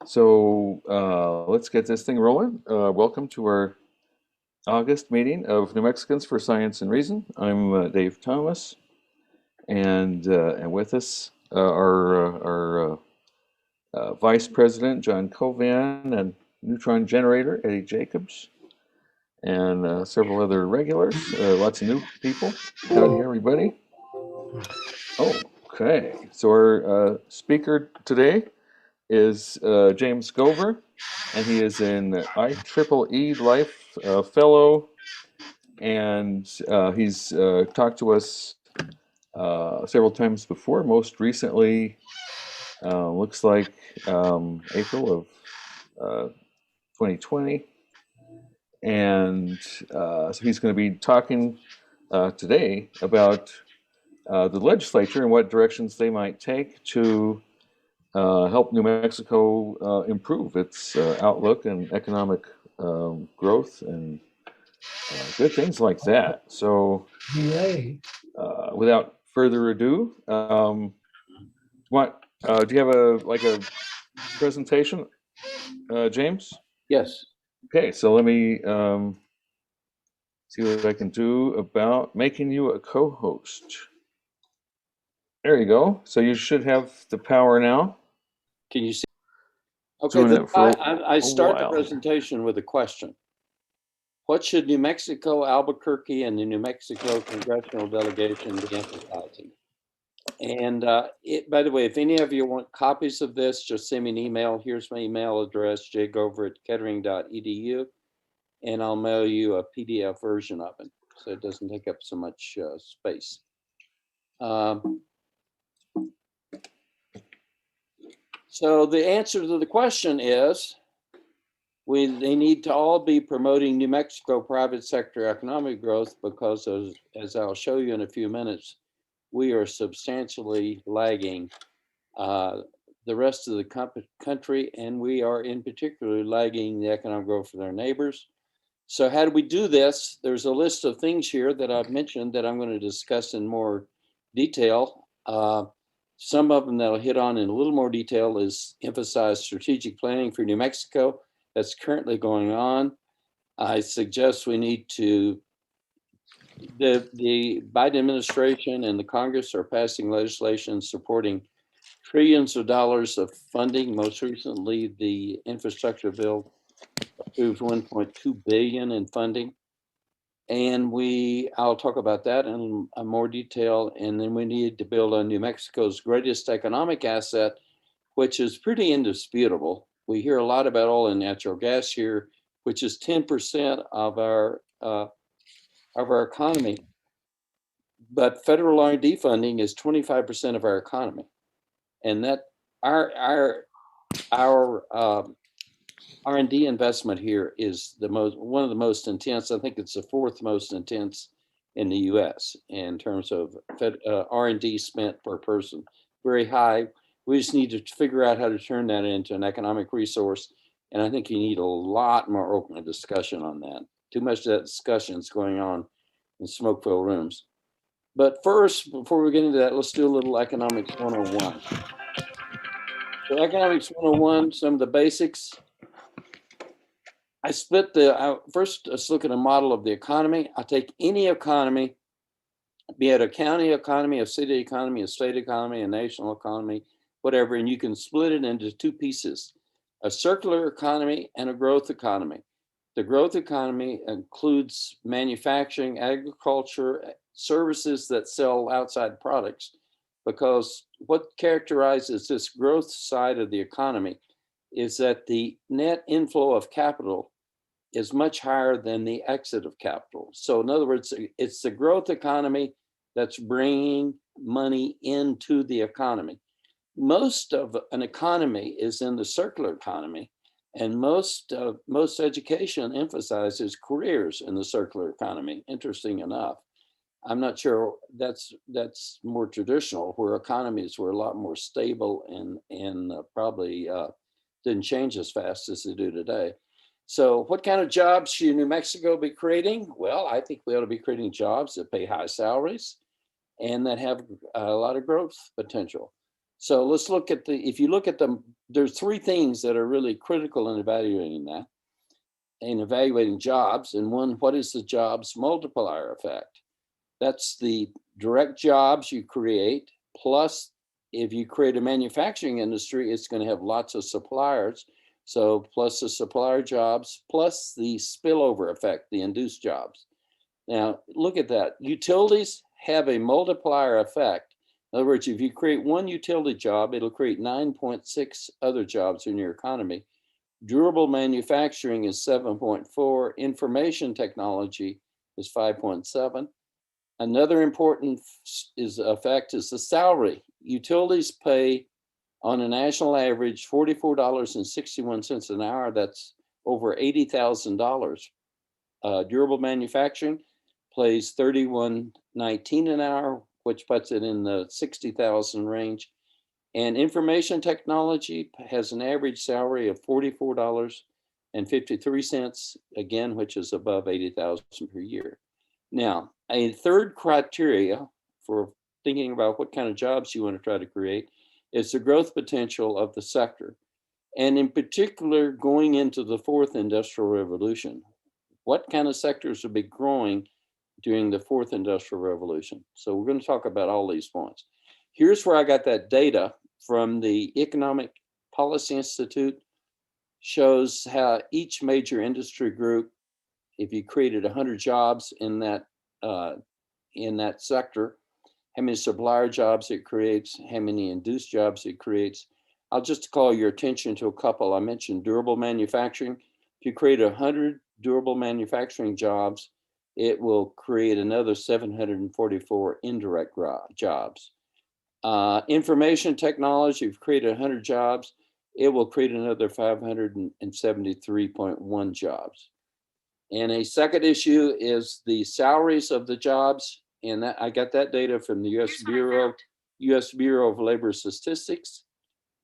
So let's get this thing rolling. Welcome to our August meeting of New Mexicans for Science and Reason. I'm Dave Thomas, and with us our Vice President John Covan and Neutron Generator Eddie Jacobs, and several other regulars. Lots of new people. Howdy, everybody. Okay, so our speaker today is James Gover, and he is an IEEE Life Fellow, and he's talked to us several times before. Most recently, looks like April of 2020, and so he's going to be talking today about the legislature and what directions they might take to help New Mexico improve its outlook and economic growth and good things like that. So, without further ado, do you have a presentation, James? Yes. Okay, so let me see what I can do about making you a co-host. There you go. So you should have the power now. Can you see? Okay, I start the presentation with a question. What should New Mexico, Albuquerque, and the New Mexico Congressional Delegation be emphasizing? And by the way, if any of you want copies of this, just send me an email. Here's my email address, jgover@kettering.edu, and I'll mail you a PDF version of it, so it doesn't take up so much space. So the answer to the question is, they need to all be promoting New Mexico private sector economic growth because, as I'll show you in a few minutes, we are substantially lagging the rest of the country, and we are in particular lagging the economic growth of our neighbors. So how do we do this? There's a list of things here that I've mentioned that I'm going to discuss in more detail. Some of them that I'll hit on in a little more detail is emphasize strategic planning for New Mexico. That's currently going on. I suggest we need to, the Biden administration and the Congress are passing legislation supporting trillions of dollars of funding. Most recently, the infrastructure bill approved 1.2 billion in funding. And I'll talk about that in more detail. And then we need to build on New Mexico's greatest economic asset, which is pretty indisputable. We hear a lot about oil and natural gas here, which is 10% of our economy. But federal R&D funding is 25% of our economy, and that our R&D investment here is one of the most intense. I think it's the fourth most intense in the U.S. in terms of R&D spent per person. Very high. We just need to figure out how to turn that into an economic resource, and I think you need a lot more open discussion on that. Too much of that discussion is going on in smoke-filled rooms. But first, before we get into that, let's do a little Economics 101. So Economics 101, some of the basics. I split first, let's look at a model of the economy. I take any economy, be it a county economy, a city economy, a state economy, a national economy, whatever, and you can split it into two pieces, a circular economy and a growth economy. The growth economy includes manufacturing, agriculture, services that sell outside products, because what characterizes this growth side of the economy is that the net inflow of capital is much higher than the exit of capital. So in other words, it's the growth economy that's bringing money into the economy. Most of an economy is in the circular economy, and most education emphasizes careers in the circular economy, interesting enough. I'm not sure that's more traditional, where economies were a lot more stable and probably didn't change as fast as they do today. So what kind of jobs should New Mexico be creating? Well, I think we ought to be creating jobs that pay high salaries and that have a lot of growth potential. So let's look at if you look at them, there's three things that are really critical in evaluating that, in evaluating jobs. And one, what is the jobs multiplier effect? That's the direct jobs you create, plus if you create a manufacturing industry, it's going to have lots of suppliers. So plus the supplier jobs, plus the spillover effect, the induced jobs. Now, look at that. Utilities have a multiplier effect. In other words, if you create one utility job, it'll create 9.6 other jobs in your economy. Durable manufacturing is 7.4. Information technology is 5.7. Another important effect is the salary. Utilities pay on a national average $44.61 an hour. That's over $80,000. Durable manufacturing pays $31.19 an hour, which puts it in the 60,000 range. And information technology has an average salary of $44.53, again, which is above 80,000 per year. Now, a third criteria for thinking about what kind of jobs you want to try to create is the growth potential of the sector. And in particular, going into the fourth industrial revolution, what kind of sectors will be growing during the fourth industrial revolution? So we're going to talk about all these points. Here's where I got that data from the Economic Policy Institute. Shows how each major industry group, if you created 100 jobs in that sector, how many supplier jobs it creates, how many induced jobs it creates. I'll just call your attention to a couple. I mentioned durable manufacturing. If you create 100 durable manufacturing jobs, it will create another 744 indirect jobs. Information technology, if you create 100 jobs, it will create another 573.1 jobs. And a second issue is the salaries of the jobs. And that, I got that data from the US Bureau of Labor Statistics.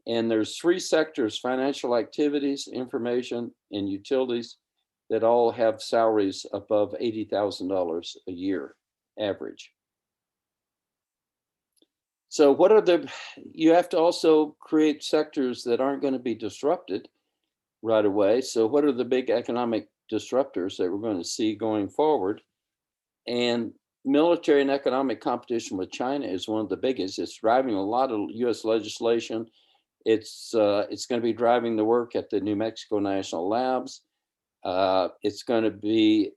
And there's three sectors: financial activities, information, and utilities, that all have salaries above $80,000 a year average. So what are you have to also create sectors that aren't going to be disrupted right away. So what are the big economic disruptors that we're going to see going forward? And military and economic competition with China is one of the biggest. It's driving a lot of US legislation. It's going to be driving the work at the New Mexico National Labs. It's going to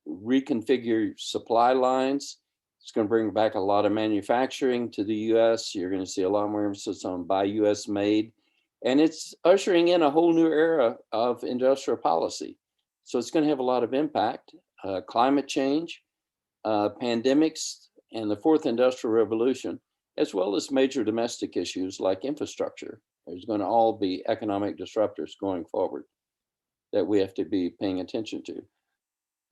reconfigure supply lines. It's going to bring back a lot of manufacturing to the US. You're going to see a lot more emphasis on buy US made. And it's ushering in a whole new era of industrial policy. So it's going to have a lot of impact. Climate change, pandemics, and the fourth industrial revolution, as well as major domestic issues like infrastructure. There's going to all be economic disruptors going forward that we have to be paying attention to.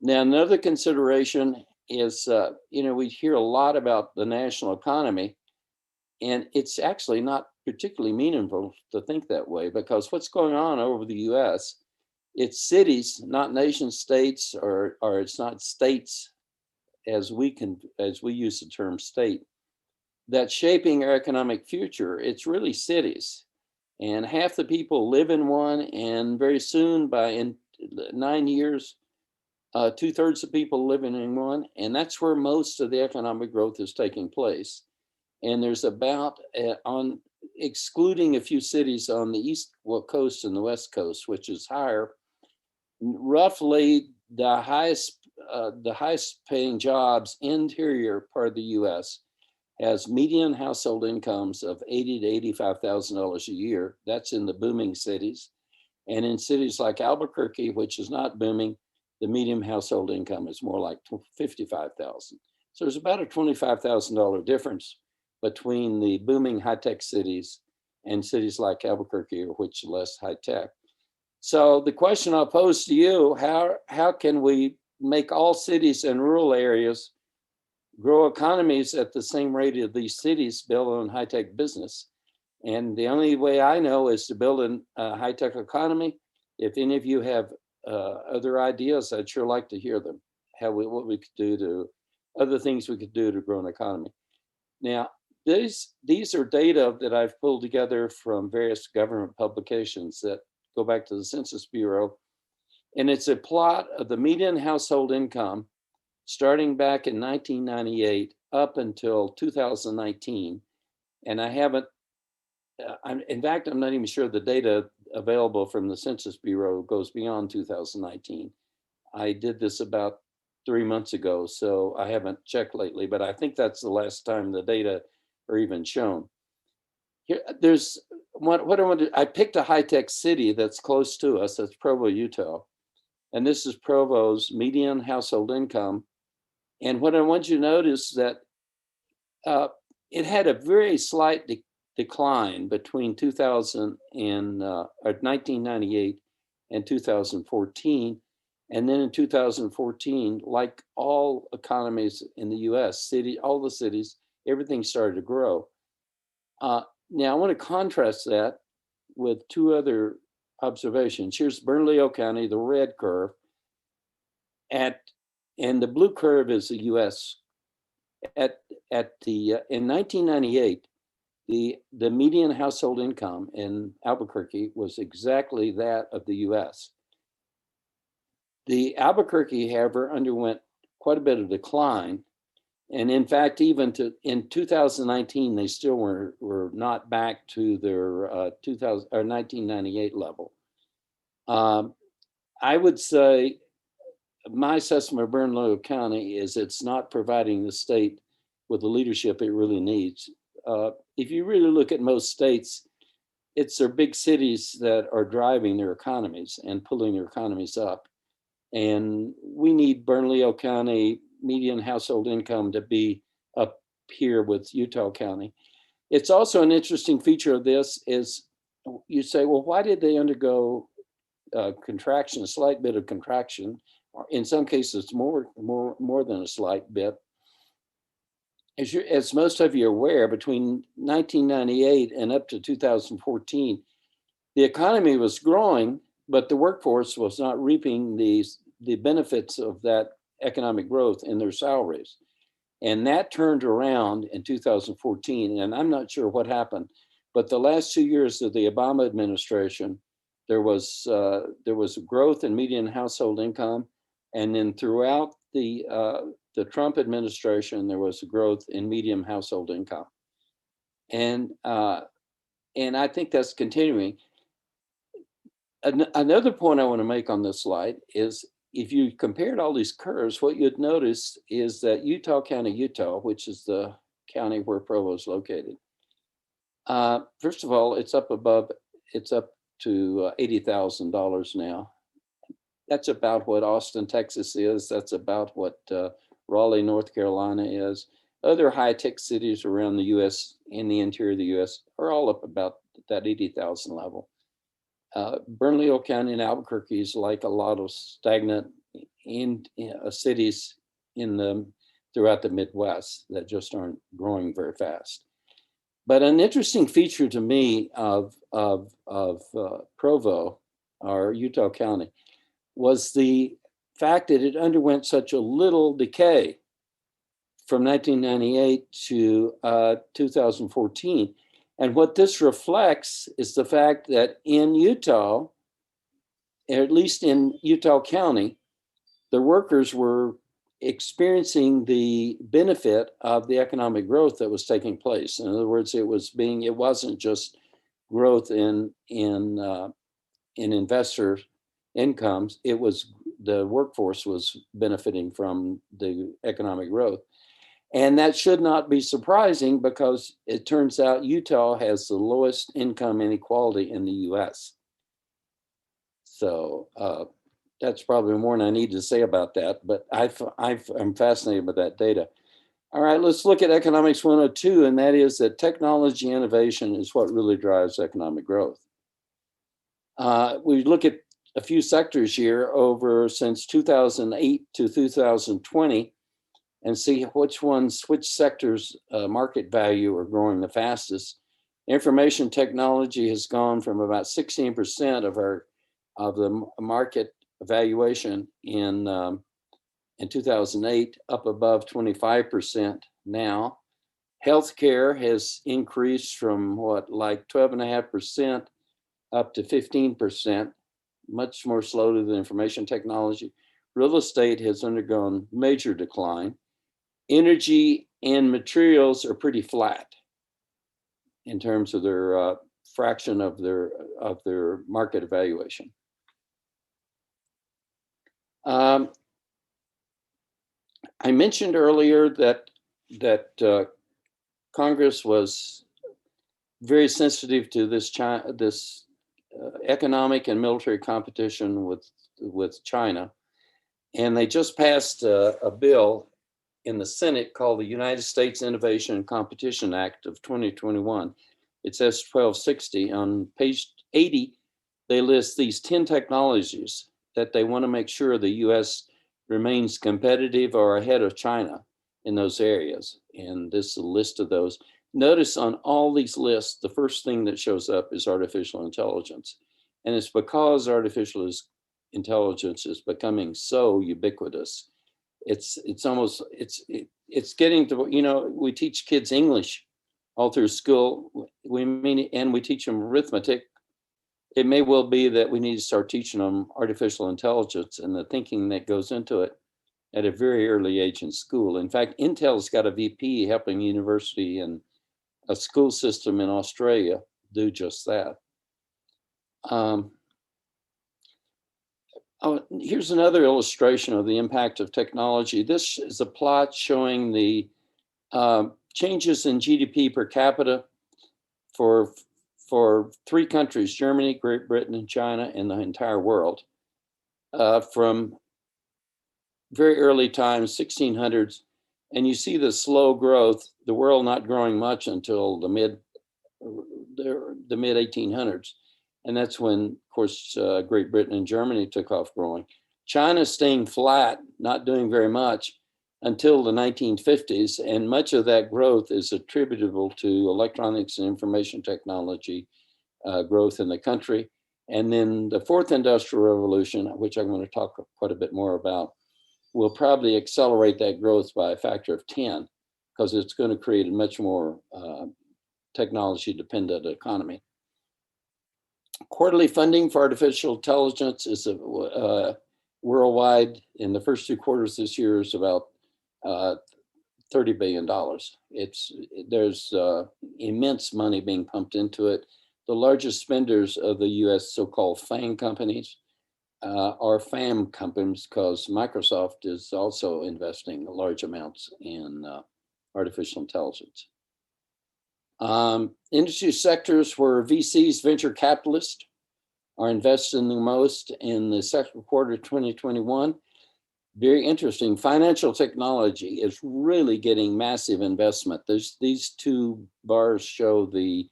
Now, another consideration is, we hear a lot about the national economy, and it's actually not particularly meaningful to think that way, because what's going on over the US, it's cities, not nation states, or it's not states as we use the term state, that's shaping our economic future. It's really cities. And half the people live in one, and very soon, in 9 years, 2/3 of people living in one, and that's where most of the economic growth is taking place. And there's about, on excluding a few cities on the east coast and the west coast, which is higher, roughly the highest paying jobs, interior part of the US, has median household incomes of $80,000 to $85,000 a year. That's in the booming cities. And in cities like Albuquerque, which is not booming, the median household income is more like $55,000. So there's about a $25,000 difference between the booming high-tech cities and cities like Albuquerque, which are less high-tech. So the question I'll pose to you, how can we make all cities and rural areas grow economies at the same rate of these cities built on high-tech business? And the only way I know is to build a high-tech economy. If any of you have other ideas, I'd sure like to hear them. Other things we could do to grow an economy. Now, these are data that I've pulled together from various government publications that go back to the Census Bureau. And it's a plot of the median household income starting back in 1998 up until 2019. And I haven't, in fact, I'm not even sure the data available from the Census Bureau goes beyond 2019. I did this about 3 months ago, so I haven't checked lately, but I think that's the last time the data are even shown. Here, there's what I want to, I picked a high-tech city that's close to us, that's Provo, Utah. And this is Provo's median household income. And what I want you to notice that it had a very slight decline between 1998 and 2014. And then in 2014, like all economies in the US, all the cities, everything started to grow. Now I want to contrast that with two other observations. Here's Bernalillo County, the red curve, and the blue curve is the US. In 1998, the median household income in Albuquerque was exactly that of the US. The Albuquerque, however, underwent quite a bit of decline. And in fact, even in 2019, they still were not back to their 1998 level. I would say my assessment of Bernalillo County is it's not providing the state with the leadership it really needs. If you really look at most states, it's their big cities that are driving their economies and pulling their economies up. And we need Bernalillo County median household income to be up here with Utah County. It's also an interesting feature of this is you say, well, why did they undergo contraction, a slight bit of contraction? In some cases, more than a slight bit. As most of you are aware, between 1998 and up to 2014, the economy was growing, but the workforce was not reaping the benefits of that economic growth in their salaries. And that turned around in 2014, and I'm not sure what happened, but the last 2 years of the Obama administration, there was growth in median household income, and then throughout the Trump administration, there was a growth in median household income, and I think that's continuing. Another point I want to make on this slide is if you compared all these curves, what you'd notice is that Utah County, Utah, which is the county where Provo is located, first of all, it's up to $80,000 now. That's about what Austin, Texas is. That's about what Raleigh, North Carolina is. Other high-tech cities around the US, in the interior of the US, are all up about that 80,000 level. Bernalillo County and Albuquerque is like a lot of stagnant cities throughout the Midwest that just aren't growing very fast. But an interesting feature to me of Provo, or Utah County, was the fact that it underwent such a little decay from 1998 to 2014. And what this reflects is the fact that in Utah, at least in Utah County, the workers were experiencing the benefit of the economic growth that was taking place. In other words, it wasn't just growth in investor incomes, it was the workforce was benefiting from the economic growth. And that should not be surprising because it turns out Utah has the lowest income inequality in the US. So that's probably more than I need to say about that, but I'm fascinated with that data. All right, let's look at Economics 102, and that is that technology innovation is what really drives economic growth. We look at a few sectors here since 2008 to 2020 and see which sectors market value are growing the fastest. Information technology has gone from about 16% of the market valuation in 2008 up above 25% now. Healthcare has increased from what, like 12.5% up to 15%, much more slowly than information technology. Real estate has undergone major decline. Energy and materials are pretty flat in terms of their fraction of their market evaluation. I mentioned earlier that Congress was very sensitive to this economic and military competition with China, and they just passed a bill in the Senate called the United States Innovation and Competition Act of 2021. It says 1260. On page 80, they list these 10 technologies that they want to make sure the US remains competitive or ahead of China in those areas. And this is a list of those. Notice on all these lists, the first thing that shows up is artificial intelligence. And it's because artificial intelligence is becoming so ubiquitous. It's getting to, you know, we teach kids English all through school. And we teach them arithmetic. It may well be that we need to start teaching them artificial intelligence and the thinking that goes into it at a very early age in school. In fact, Intel's got a VP helping university and a school system in Australia do just that. Here's another illustration of the impact of technology. This is a plot showing the changes in GDP per capita for three countries, Germany, Great Britain, and China, and the entire world, from very early times, 1600s. And you see the slow growth, the world not growing much until the mid 1800s. And that's when, of course, Great Britain and Germany took off growing. China staying flat, not doing very much until the 1950s. And much of that growth is attributable to electronics and information technology growth in the country. And then the fourth industrial revolution, which I'm going to talk quite a bit more about, will probably accelerate that growth by a factor of 10, because it's going to create a much more technology dependent economy. Quarterly funding for artificial intelligence is worldwide in the first 2 quarters this year is about $30 billion. There's immense money being pumped into it. The largest spenders of the US so-called FANG companies are FAM companies, because Microsoft is also investing large amounts in artificial intelligence. Industry sectors where VCs, venture capitalists, are investing the most in the second quarter of 2021. Very interesting. Financial technology is really getting massive investment. These two bars show the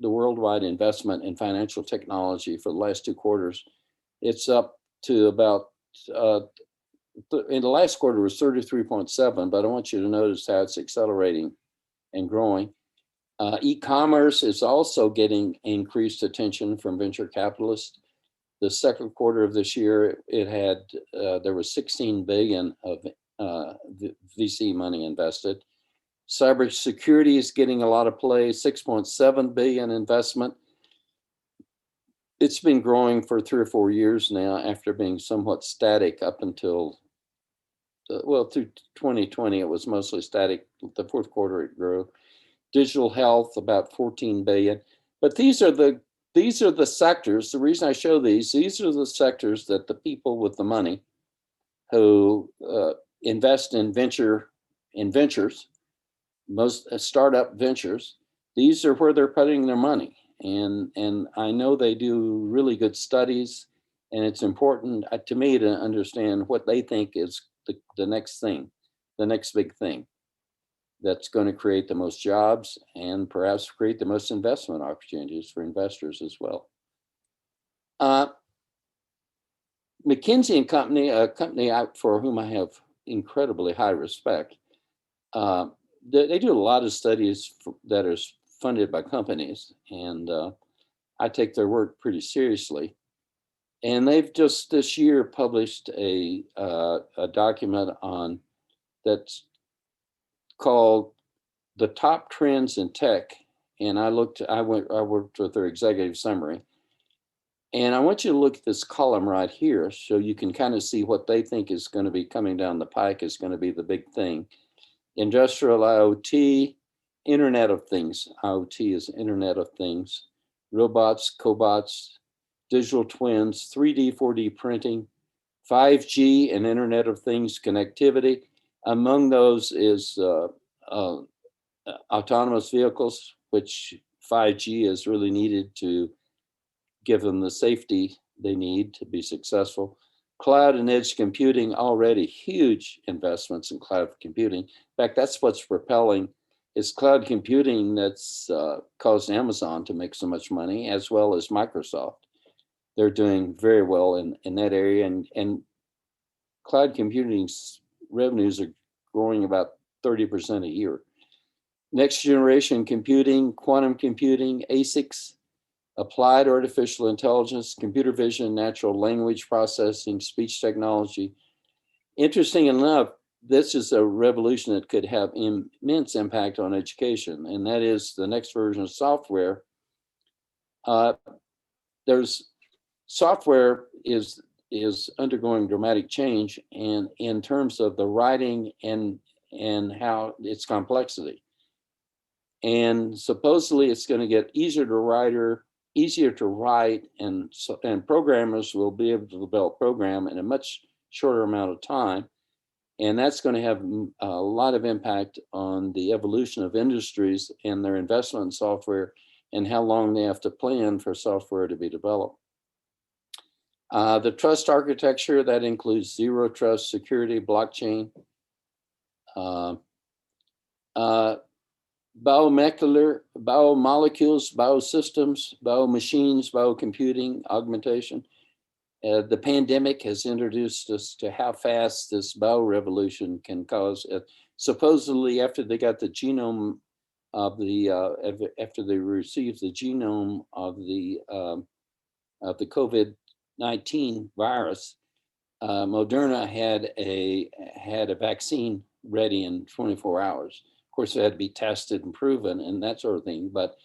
the worldwide investment in financial technology for the last 2 quarters. It's up to about, in the last quarter was 33.7, but I want you to notice how it's accelerating and growing. E-commerce is also getting increased attention from venture capitalists. The second quarter of this year, there was 16 billion of VC money invested. Cybersecurity is getting a lot of play, 6.7 billion investment. It's been growing for 3 or 4 years now after being somewhat static up until, through 2020, it was mostly static. The fourth quarter it grew. Digital health, about 14 billion. But these are the sectors, the reason I show these are the sectors that the people with the money who invest in ventures, most startup ventures, these are where they're putting their money. And I know they do really good studies, and it's important to me to understand what they think is the next thing, the next big thing that's going to create the most jobs and perhaps create the most investment opportunities for investors as well. McKinsey and Company, a company for whom I have incredibly high respect, they do a lot of studies that are funded by companies, and I take their work pretty seriously. And they've just this year published a document on that's called The Top Trends in Tech. And I worked with their executive summary. And I want you to look at this column right here so you can kind of see what they think is going to be coming down the pike is going to be the big thing. Industrial IoT, Internet of Things. IoT is Internet of Things. Robots, cobots, digital twins, 3D, 4D printing, 5G and Internet of Things connectivity. Among those is autonomous vehicles, which 5G is really needed to give them the safety they need to be successful. Cloud and edge computing, already huge investments in cloud computing. In fact, that's what's propelling. It's cloud computing that's caused Amazon to make so much money, as well as Microsoft. They're doing very well in that area, and cloud computing's revenues are growing about 30% a year. Next generation computing, quantum computing, ASICs, applied artificial intelligence, computer vision, natural language processing, speech technology. Interesting enough, this is a revolution that could have immense impact on education, and that is the next version of software. There's software is undergoing dramatic change, and in terms of the writing and how its complexity. And supposedly it's going to get easier to write, and programmers will be able to develop program in a much shorter amount of time. And that's going to have a lot of impact on the evolution of industries and their investment in software and how long they have to plan for software to be developed. The trust architecture, that includes zero trust, security, blockchain, biomolecules, biosystems, biomachines, biocomputing, augmentation. The pandemic has introduced us to how fast this biorevolution can cause. Supposedly, after they got the genome of after they received the genome of the COVID-19 virus, Moderna had a vaccine ready in 24 hours. Of course, it had to be tested and proven and that sort of thing. But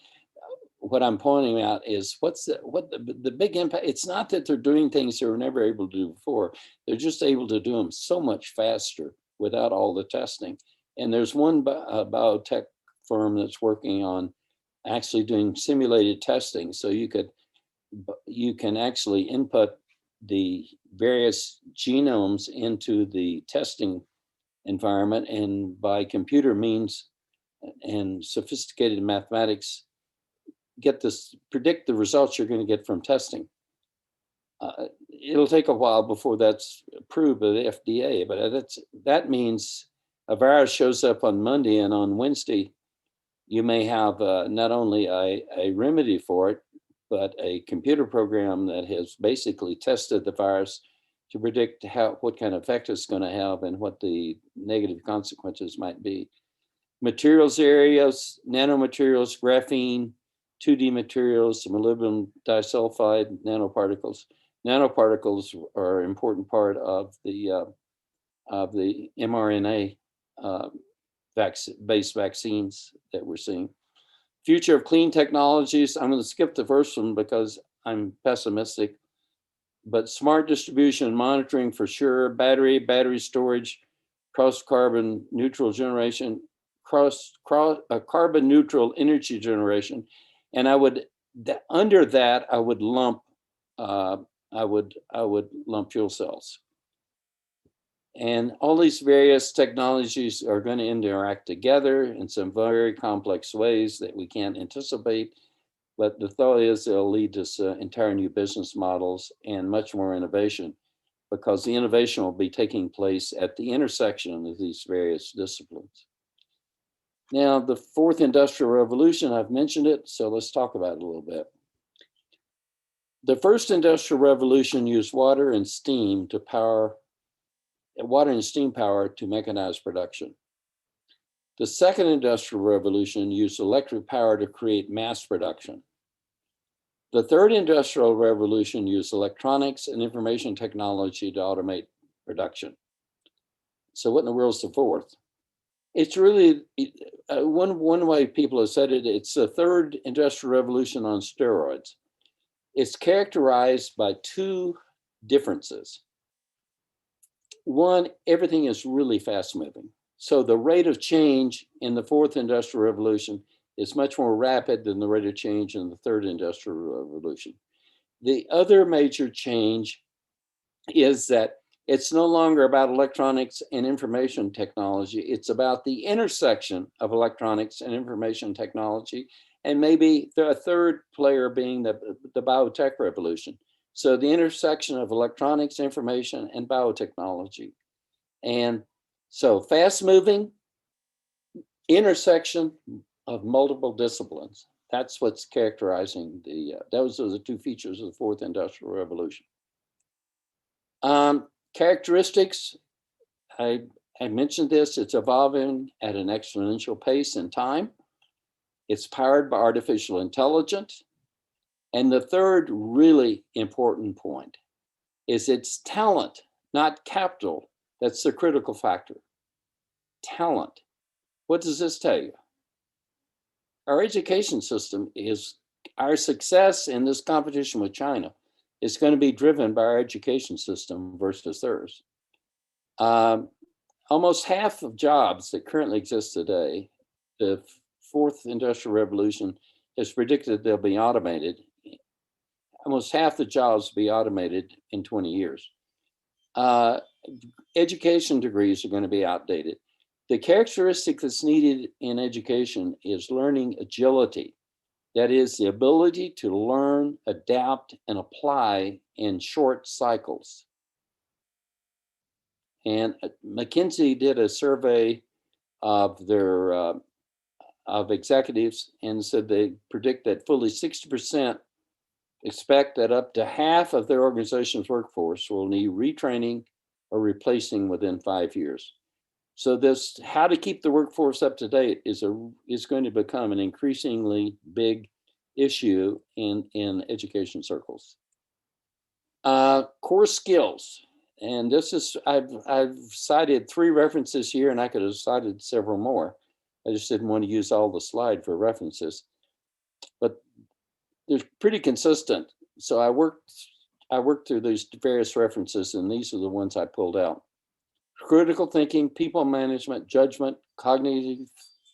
what I'm pointing out is what the big impact. It's not that they're doing things they were never able to do before. They're just able to do them so much faster without all the testing. And there's one biotech firm that's working on actually doing simulated testing. So you can actually input the various genomes into the testing environment, and by computer means and sophisticated mathematics, predict the results you're going to get from testing. It'll take a while before that's approved by the FDA, but that means a virus shows up on Monday, and on Wednesday, you may have not only a remedy for it, but a computer program that has basically tested the virus to predict what kind of effect it's going to have and what the negative consequences might be. Materials areas, nanomaterials, graphene, 2D materials, molybdenum disulfide, nanoparticles. Nanoparticles are an important part of the mRNA based vaccines that we're seeing. Future of clean technologies. I'm going to skip the first one because I'm pessimistic. But smart distribution and monitoring for sure. Battery storage, carbon neutral generation, carbon neutral energy generation. And under that, I would lump fuel cells. And all these various technologies are going to interact together in some very complex ways that we can't anticipate. But the thought is it'll lead to entire new business models and much more innovation, because the innovation will be taking place at the intersection of these various disciplines. Now, the fourth industrial revolution, I've mentioned it, so let's talk about it a little bit. The first industrial revolution used water and steam power to mechanize production. The second industrial revolution used electric power to create mass production. The third industrial revolution used electronics and information technology to automate production. So what in the world is the fourth? It's really, one way people have said it, it's the third industrial revolution on steroids. It's characterized by two differences. One, everything is really fast moving. So the rate of change in the fourth industrial revolution is much more rapid than the rate of change in the third industrial revolution. The other major change is that it's no longer about electronics and information technology. It's about the intersection of electronics and information technology, and maybe the third player being the biotech revolution. So the intersection of electronics, information, and biotechnology. And so fast moving, intersection of multiple disciplines. That's what's characterizing those are the two features of the fourth industrial revolution. Characteristics, I mentioned this, it's evolving at an exponential pace in time. It's powered by artificial intelligence. And the third really important point is it's talent, not capital. That's the critical factor. Talent. What does this tell you? Our education system is, our success in this competition with China is going to be driven by our education system versus theirs. Almost half of jobs that currently exist today, the fourth industrial revolution has predicted they'll be automated. Almost half the jobs will be automated in 20 years. Education degrees are going to be outdated. The characteristic that's needed in education is learning agility. That is the ability to learn, adapt, and apply in short cycles. And McKinsey did a survey of their of executives and said they predict that fully 60% expect that up to half of their organization's workforce will need retraining or replacing within 5 years. So this, how to keep the workforce up to date is going to become an increasingly big issue in education circles. Core skills, and this is, I've cited 3 references here, and I could have cited several more. I just didn't want to use all the slide for references, but they're pretty consistent. So I worked through these various references, and these are the ones I pulled out. Critical thinking, people management, judgment, cognitive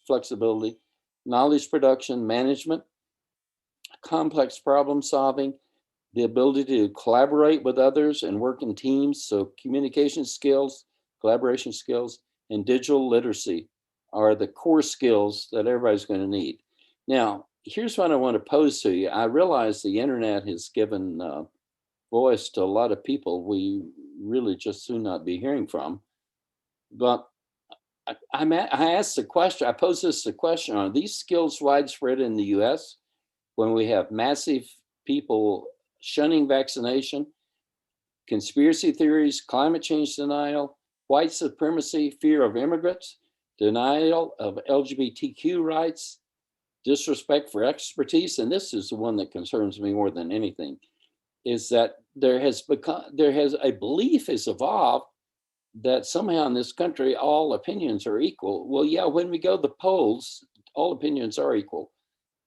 flexibility, knowledge production, management, complex problem solving, the ability to collaborate with others and work in teams. So communication skills, collaboration skills, and digital literacy are the core skills that everybody's going to need. Now, here's what I want to pose to you. I realize the internet has given voice to a lot of people we really just soon not be hearing from. But I asked the question, I posed this the question, are these skills widespread in the US when we have massive people shunning vaccination, conspiracy theories, climate change denial, white supremacy, fear of immigrants, denial of LGBTQ rights, disrespect for expertise, and this is the one that concerns me more than anything, is that there has a belief has evolved that somehow in this country all opinions are equal. Well, yeah, when we go to the polls, all opinions are equal,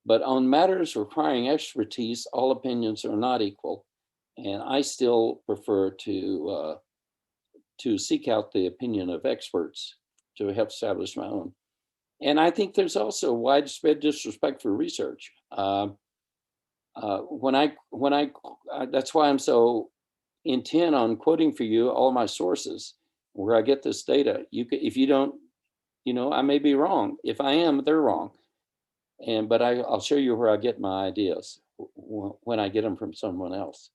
but on matters requiring expertise, all opinions are not equal, and I still prefer to seek out the opinion of experts to help establish my own. And I think there's also widespread disrespect for research. That's why I'm so intent on quoting for you all my sources where I get this data. If you don't, I may be wrong. If I am, they're wrong. But I'll show you where I get my ideas when I get them from someone else.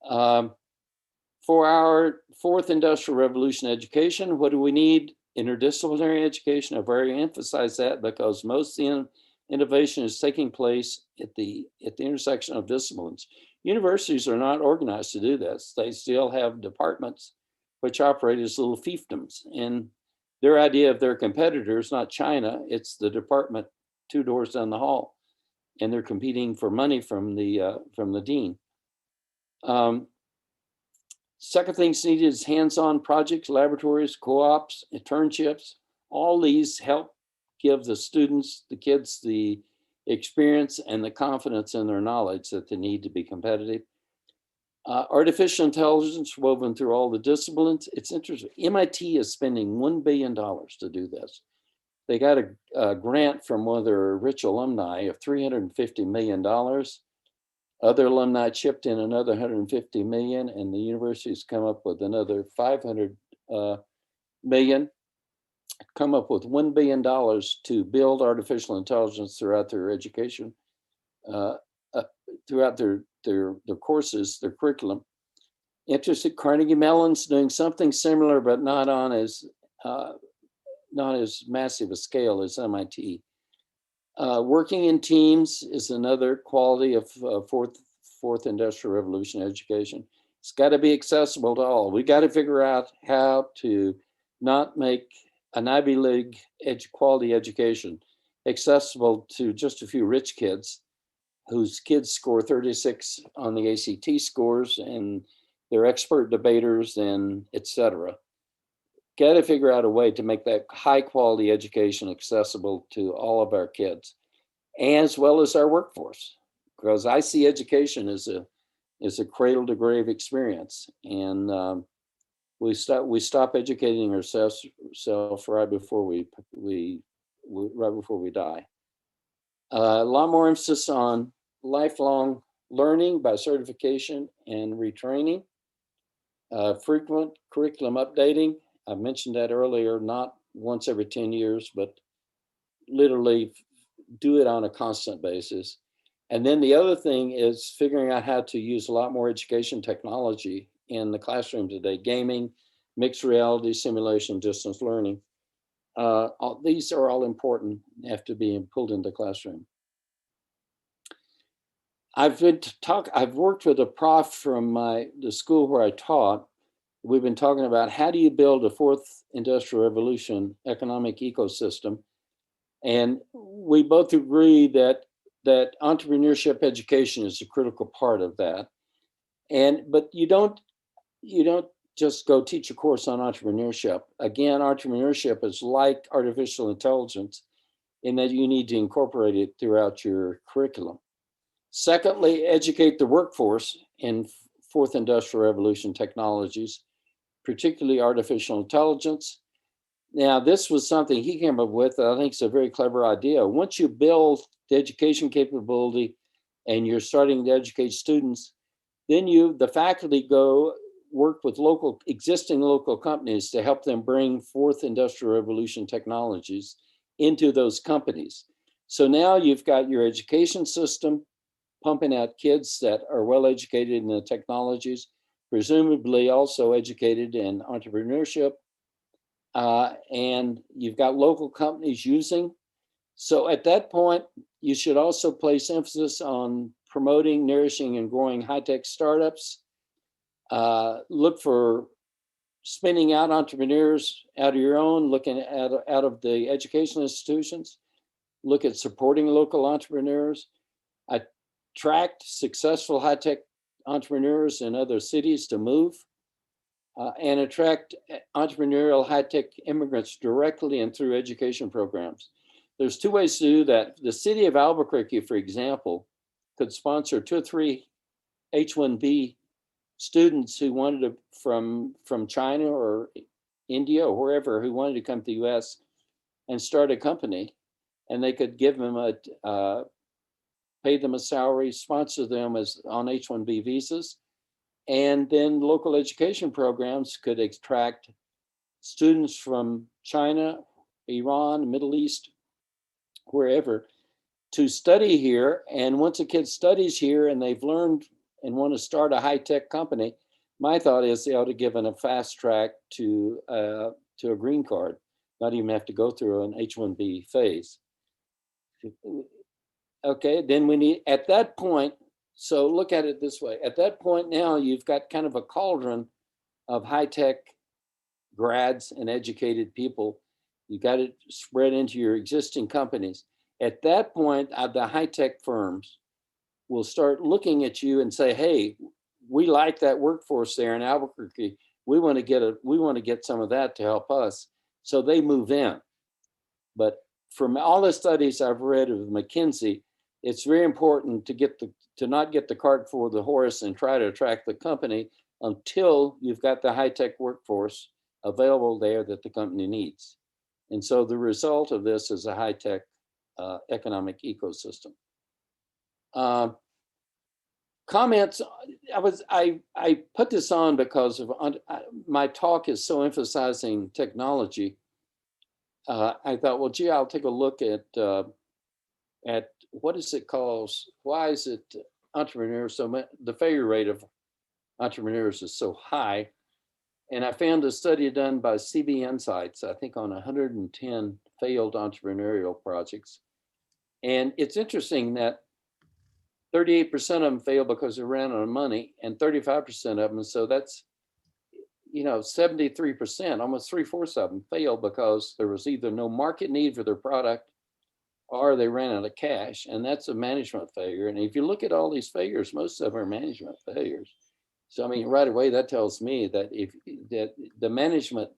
For our fourth industrial revolution education, what do we need? Interdisciplinary education. I've already emphasized that because most of the innovation is taking place at the intersection of disciplines. Universities are not organized to do this. They still have departments which operate as little fiefdoms. And their idea of their competitors, not China, it's the department 2 doors down the hall. And they're competing for money from the dean. Second things needed is hands-on projects, laboratories, co-ops, internships, All these help give the students, the kids, the experience and the confidence in their knowledge that they need to be competitive. Artificial intelligence woven through all the disciplines. It's interesting. MIT is spending $1 billion to do this. They got a grant from one of their rich alumni of $350 million. Other alumni chipped in another 150 million, and the university's come up with another 500 million, come up with $1 billion to build artificial intelligence throughout their education, throughout their courses, their curriculum. Interested, Carnegie Mellon's doing something similar, but not as massive a scale as MIT. Working in teams is another quality of fourth industrial revolution education. It's got to be accessible to all. We got to figure out how to not make an Ivy League quality education accessible to just a few rich kids whose kids score 36 on the ACT scores and they're expert debaters and etc. Got to figure out a way to make that high quality education accessible to all of our kids, as well as our workforce, because I see education as a cradle to grave experience, and we stop educating ourselves right before we die. A lot more emphasis on lifelong learning by certification and retraining. Frequent curriculum updating. I mentioned that earlier, not once every 10 years, but literally do it on a constant basis. And then the other thing is figuring out how to use a lot more education technology in the classroom today. Gaming, mixed reality, simulation, distance learning. These are all important, have to be pulled into the classroom. I've worked with a prof from the school where I taught. We've been talking about how do you build a fourth industrial revolution economic ecosystem. And we both agree that entrepreneurship education is a critical part of that. But you don't just go teach a course on entrepreneurship. Again, entrepreneurship is like artificial intelligence in that you need to incorporate it throughout your curriculum. Secondly, educate the workforce in fourth industrial revolution technologies, particularly artificial intelligence. Now, this was something he came up with that I think is a very clever idea. Once you build the education capability and you're starting to educate students, then the faculty go work with existing local companies to help them bring fourth industrial revolution technologies into those companies. So now you've got your education system pumping out kids that are well educated in the technologies, presumably also educated in entrepreneurship, and you've got local companies using. So at that point, you should also place emphasis on promoting, nourishing, and growing high-tech startups. Look for spinning out entrepreneurs out of your own, looking out of the educational institutions. Look at supporting local entrepreneurs. Attract successful high-tech entrepreneurs in other cities to move, and attract entrepreneurial high-tech immigrants directly and through education programs. There's two ways to do that. The city of Albuquerque, for example, could sponsor 2 or 3 H-1B students who wanted to, from China or India or wherever, who wanted to come to the US and start a company, and they could give them pay them a salary, sponsor them on H-1B visas, and then local education programs could attract students from China, Iran, Middle East, wherever, to study here. And once a kid studies here and they've learned and want to start a high-tech company, my thought is they ought to give them a fast track to a green card, not even have to go through an H-1B phase. Okay, then we need, at that point, so look at it this way. At that point now, you've got kind of a cauldron of high-tech grads and educated people. You got it spread into your existing companies. At that point, the high-tech firms will start looking at you and say, hey, we like that workforce there in Albuquerque. We want to get some of that to help us. So they move in. But from all the studies I've read of McKinsey, it's very important to not get the cart before the horse and try to attract the company until you've got the high-tech workforce available there that the company needs. And so the result of this is a high-tech economic ecosystem. Comments. I put this on because of my talk is so emphasizing technology. I thought, well, gee, I'll take a look at what is it called? Why is it entrepreneurs the failure rate of entrepreneurs is so high? And I found a study done by CB Insights, I think on 110 failed entrepreneurial projects. And it's interesting that 38% of them fail because they ran out of money, and 35% of them, so that's, 73%, almost 3/4 of them fail because there was either no market need for their product or they ran out of cash, and that's a management failure. And if you look at all these failures, most of them are management failures. So, I mean, right away, that tells me that that the management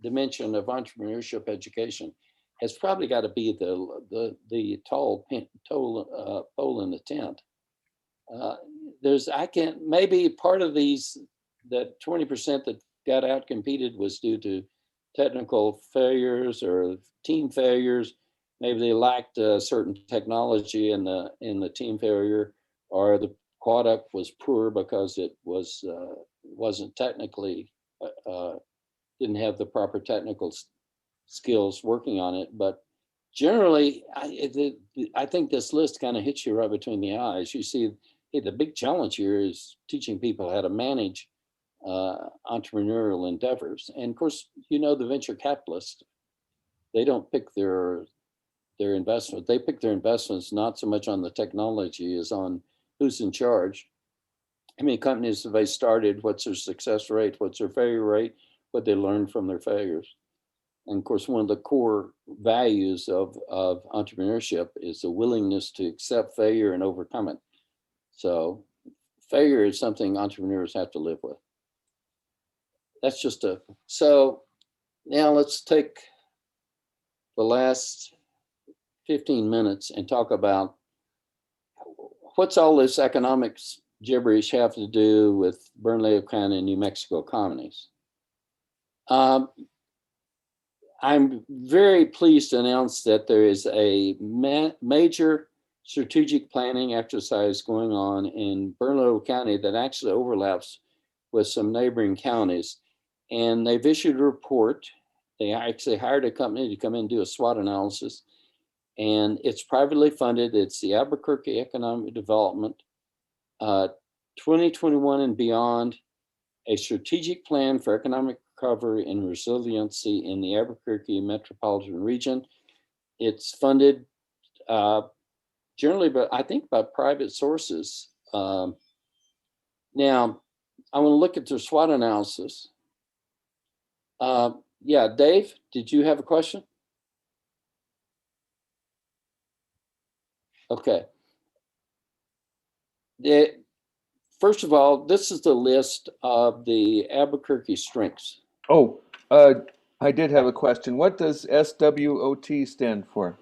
dimension of entrepreneurship education has probably got to be the tall pole in the tent. Maybe part of these, that 20% that got out competed was due to technical failures or team failures. Maybe they lacked certain technology in the team failure, or the product was poor because it wasn't technically didn't have the proper technical skills working on it. But generally, I think this list kind of hits you right between the eyes. You see, hey, the big challenge here is teaching people how to manage entrepreneurial endeavors. And of course, the venture capitalists, they don't pick their investment. They pick their investments not so much on the technology as on who's in charge. How many companies have they started? What's their success rate? What's their failure rate? What they learned from their failures? And of course, one of the core values of entrepreneurship is the willingness to accept failure and overcome it. So failure is something entrepreneurs have to live with. That's just so now let's take the last 15 minutes and talk about what's all this economics gibberish have to do with Bernalillo County and New Mexico economies. I'm very pleased to announce that there is a major strategic planning exercise going on in Bernalillo County that actually overlaps with some neighboring counties. And they've issued a report. They actually hired a company to come in and do a SWOT analysis. And it's privately funded. It's the Albuquerque Economic Development 2021 and beyond, a strategic plan for economic recovery and resiliency in the Albuquerque metropolitan region. It's funded generally, but I think by private sources. Now, I want to look at the SWOT analysis. Yeah, Dave, did you have a question? Okay. First of all, this is the list of the Albuquerque strengths. Oh, I did have a question. What does SWOT stand for?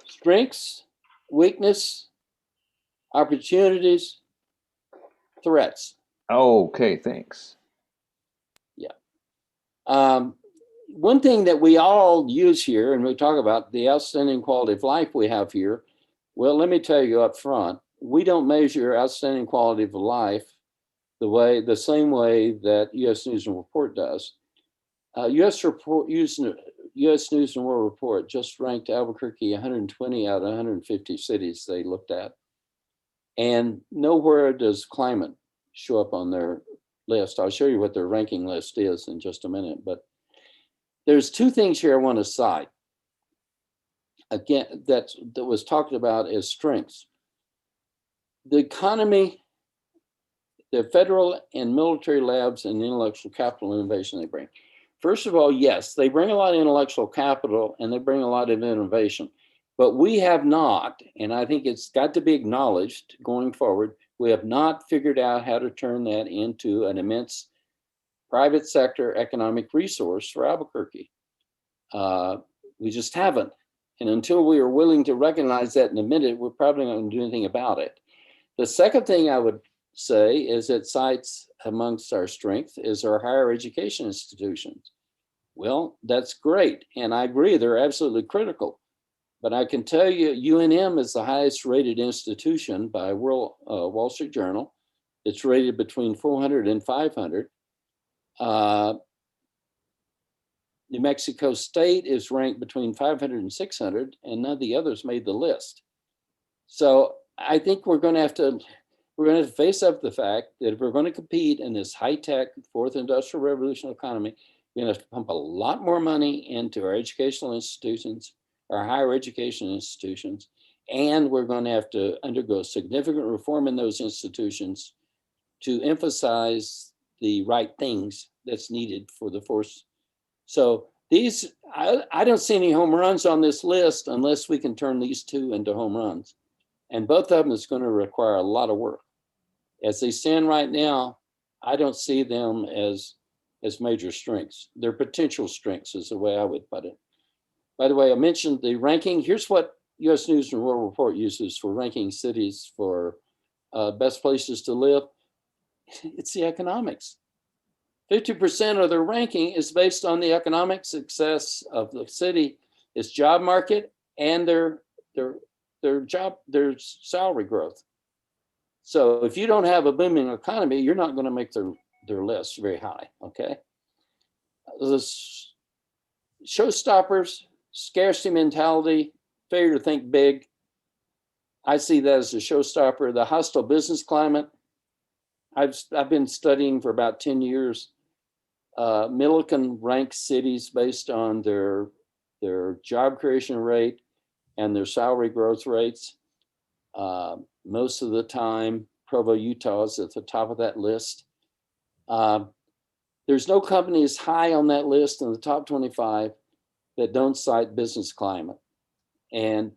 Strengths, weakness, opportunities, threats. Oh, okay, thanks. Yeah. One thing that we all use here, and we talk about the outstanding quality of life we have here. Well, let me tell you up front, we don't measure outstanding quality of life the same way that U.S. News and Report does. U.S. News and World Report just ranked Albuquerque 120 out of 150 cities they looked at. And nowhere does climate show up on their list. I'll show you what their ranking list is in just a minute. But there's two things here I want to cite. Again, that was talked about as strengths. The economy, the federal and military labs and intellectual capital innovation they bring. First of all, yes, they bring a lot of intellectual capital and they bring a lot of innovation, but we have not, and I think it's got to be acknowledged going forward, we have not figured out how to turn that into an immense private sector economic resource for Albuquerque. We just haven't. And until we are willing to recognize that and admit it, we're probably not going to do anything about it. The second thing I would say is that sites amongst our strength is our higher education institutions. Well, that's great. And I agree, they're absolutely critical. But I can tell you, UNM is the highest rated institution by Wall Street Journal. It's rated between 400 and 500. New Mexico State is ranked between 500 and 600, and none of the others made the list. So I think we're going to have to face up the fact that if we're going to compete in this high-tech fourth industrial revolution economy, we're going to have to pump a lot more money into our educational institutions, our higher education institutions, and we're going to have to undergo significant reform in those institutions to emphasize the right things that's needed for the force. So these, I don't see any home runs on this list unless we can turn these two into home runs. And both of them is going to require a lot of work. As they stand right now, I don't see them as major strengths. They're potential strengths is the way I would put it. By the way, I mentioned the ranking. Here's what U.S. News and World Report uses for ranking cities for best places to live. It's the economics. 50% of their ranking is based on the economic success of the city, its job market, and their salary growth. So if you don't have a booming economy, you're not going to make their list very high, okay? The showstoppers, scarcity mentality, failure to think big. I see that as a showstopper. The hostile business climate. I've been studying for about 10 years. Millikan ranks cities based on their job creation rate and their salary growth rates. Most of the time, Provo, Utah is at the top of that list. There's no companies high on that list in the top 25 that don't cite business climate. And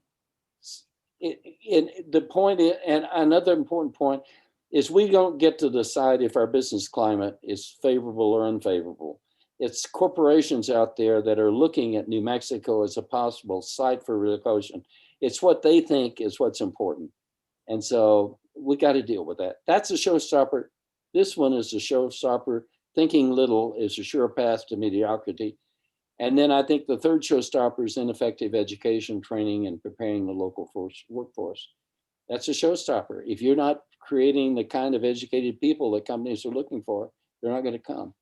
the point is, and another important point is we don't get to decide if our business climate is favorable or unfavorable. It's corporations out there that are looking at New Mexico as a possible site for relocation. It's what they think is what's important. And so we got to deal with that. That's a showstopper. This one is a showstopper. Thinking little is a sure path to mediocrity. And then I think the third showstopper is ineffective education, training, and preparing the local workforce. That's a showstopper. If you're not creating the kind of educated people that companies are looking for, they're not going to come.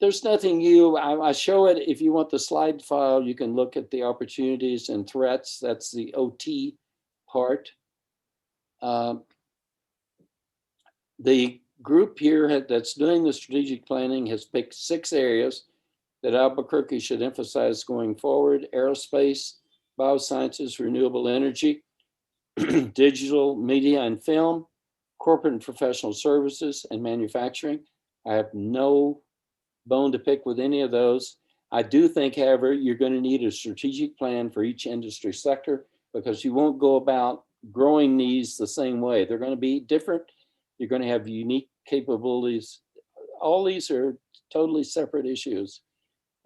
There's nothing new. I show it. If you want the slide file, you can look at the opportunities and threats. That's the OT part. The group here that's doing the strategic planning has picked 6 areas that Albuquerque should emphasize going forward: aerospace, biosciences, renewable energy, digital media and film, corporate and professional services, and manufacturing. I have no bone to pick with any of those. I do think, however, you're going to need a strategic plan for each industry sector because you won't go about growing these the same way. They're going to be different. You're going to have unique capabilities. All these are totally separate issues.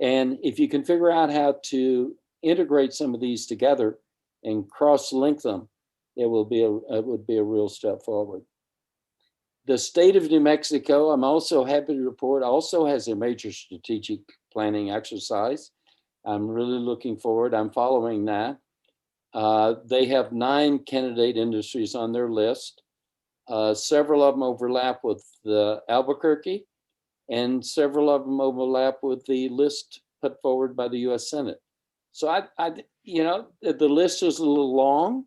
And if you can figure out how to integrate some of these together and cross-link them, it would be a real step forward. The state of New Mexico, I'm also happy to report, also has a major strategic planning exercise. I'm really looking forward. I'm following that. They have 9 candidate industries on their list. Several of them overlap with Albuquerque, and several of them overlap with the list put forward by the U.S. Senate. So the list is a little long,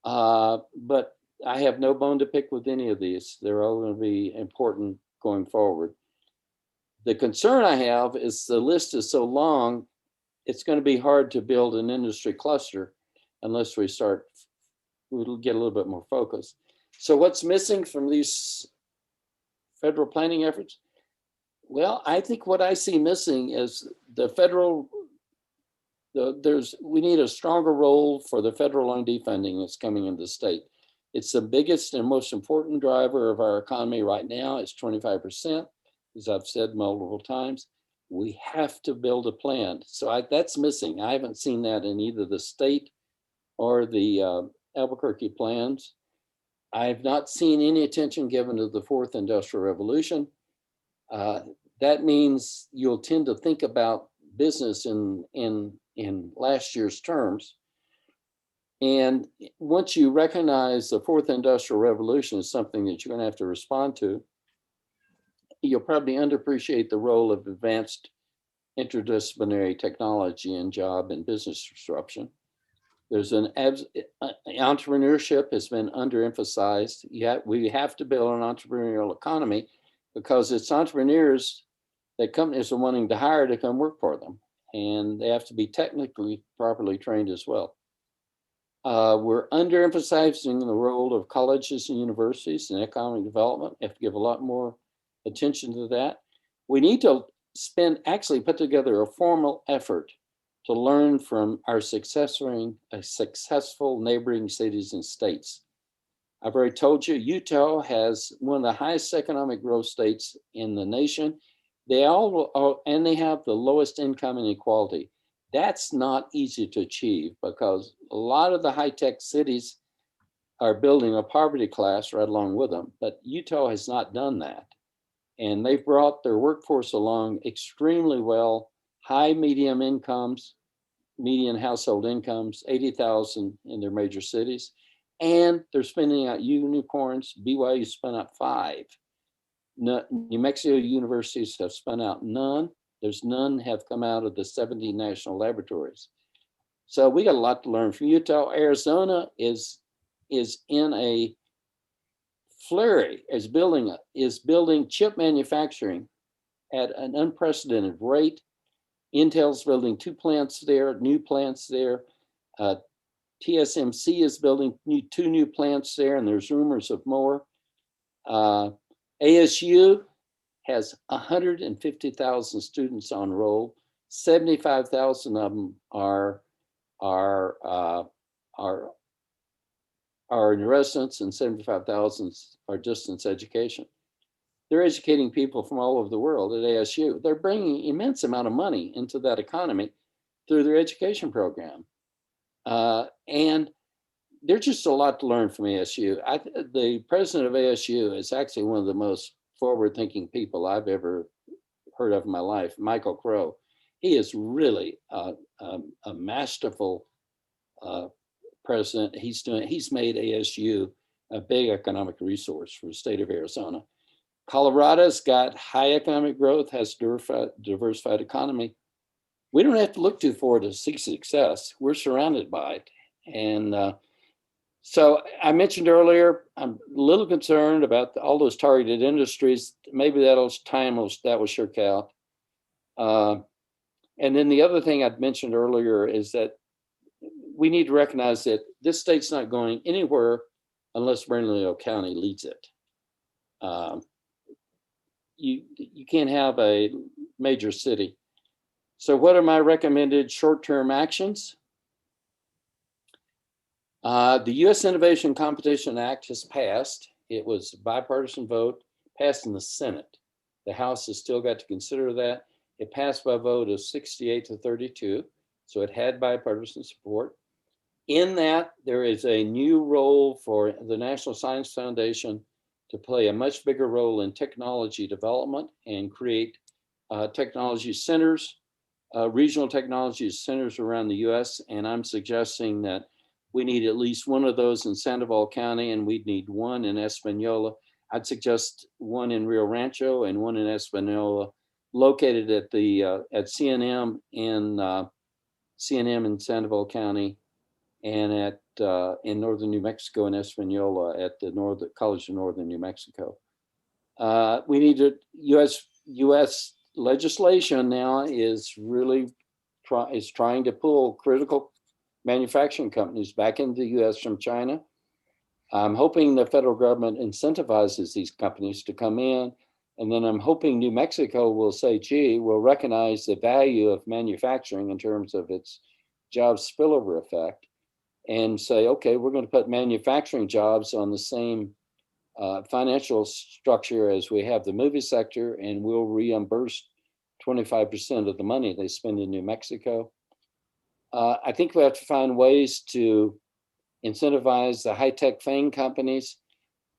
but I have no bone to pick with any of these. They're all going to be important going forward. The concern I have is the list is so long, it's going to be hard to build an industry cluster unless we'll get a little bit more focus. So what's missing from these federal planning efforts? Well, I think what I see missing is we need a stronger role for the federal R&D funding that's coming into the state. It's the biggest and most important driver of our economy right now. It's 25%, as I've said multiple times. we have to build a plan. So that's missing. I haven't seen that in either the state or the Albuquerque plans. I've not seen any attention given to the fourth industrial revolution. That means you'll tend to think about business in last year's terms. And once you recognize the fourth industrial revolution is something that you're going to have to respond to, you'll probably underappreciate the role of advanced interdisciplinary technology in job and business disruption. There's entrepreneurship has been underemphasized. We have to build an entrepreneurial economy because it's entrepreneurs that companies are wanting to hire to come work for them. And they have to be technically properly trained as well. We're underemphasizing the role of colleges and universities in economic development. We have to give a lot more attention to that. We need to put together a formal effort to learn from our successful neighboring cities and states. I've already told you, Utah has one of the highest economic growth states in the nation. They have the lowest income inequality. That's not easy to achieve because a lot of the high-tech cities are building a poverty class right along with them, but Utah has not done that. And they've brought their workforce along extremely well, high median incomes, median household incomes, 80,000 in their major cities. And they're spinning out unicorns. BYU spun out 5. New Mexico universities have spun out none. There's none have come out of the 70 national laboratories. So we got a lot to learn from Utah. Arizona is in a flurry, is building chip manufacturing at an unprecedented rate. Intel's building 2 plants there, new plants there. TSMC is building 2 new plants there, and there's rumors of more. ASU has 150,000 students on roll. 75,000 of them are in residence, and 75,000 are distance education. They're educating people from all over the world at ASU. They're bringing immense amount of money into that economy through their education program. And there's just a lot to learn from ASU. The president of ASU is actually one of the most forward-thinking people I've ever heard of in my life, Michael Crow. He is really a masterful president. He's made ASU a big economic resource for the state of Arizona. Colorado's got high economic growth, has diversified economy. We don't have to look too far to see success. We're surrounded by it. And so I mentioned earlier, I'm a little concerned about all those targeted industries. Maybe that will shirk out. And then the other thing I'd mentioned earlier is that we need to recognize that this state's not going anywhere unless Bernalillo County leads it. You can't have a major city. So what are my recommended short-term actions? The U.S. Innovation Competition Act has passed. It was a bipartisan vote, passed in the Senate. The House has still got to consider that. It passed by a vote of 68 to 32, so it had bipartisan support. In that, there is a new role for the National Science Foundation to play a much bigger role in technology development and create technology centers, regional technology centers around the US. And I'm suggesting that we need at least one of those in Sandoval County, and we'd need one in Espanola. I'd suggest one in Rio Rancho and one in Espanola, located at CNM in Sandoval County, and at in northern New Mexico and Espanola at the College of Northern New Mexico. We need to, U.S. legislation now is really trying to pull critical manufacturing companies back into the U.S. from China. I'm hoping the federal government incentivizes these companies to come in, and then I'm hoping New Mexico will say, gee, we'll recognize the value of manufacturing in terms of its job spillover effect, and say, okay, we're going to put manufacturing jobs on the same financial structure as we have the movie sector, and we'll reimburse 25% of the money they spend in New Mexico. I think we have to find ways to incentivize the high-tech FANG companies.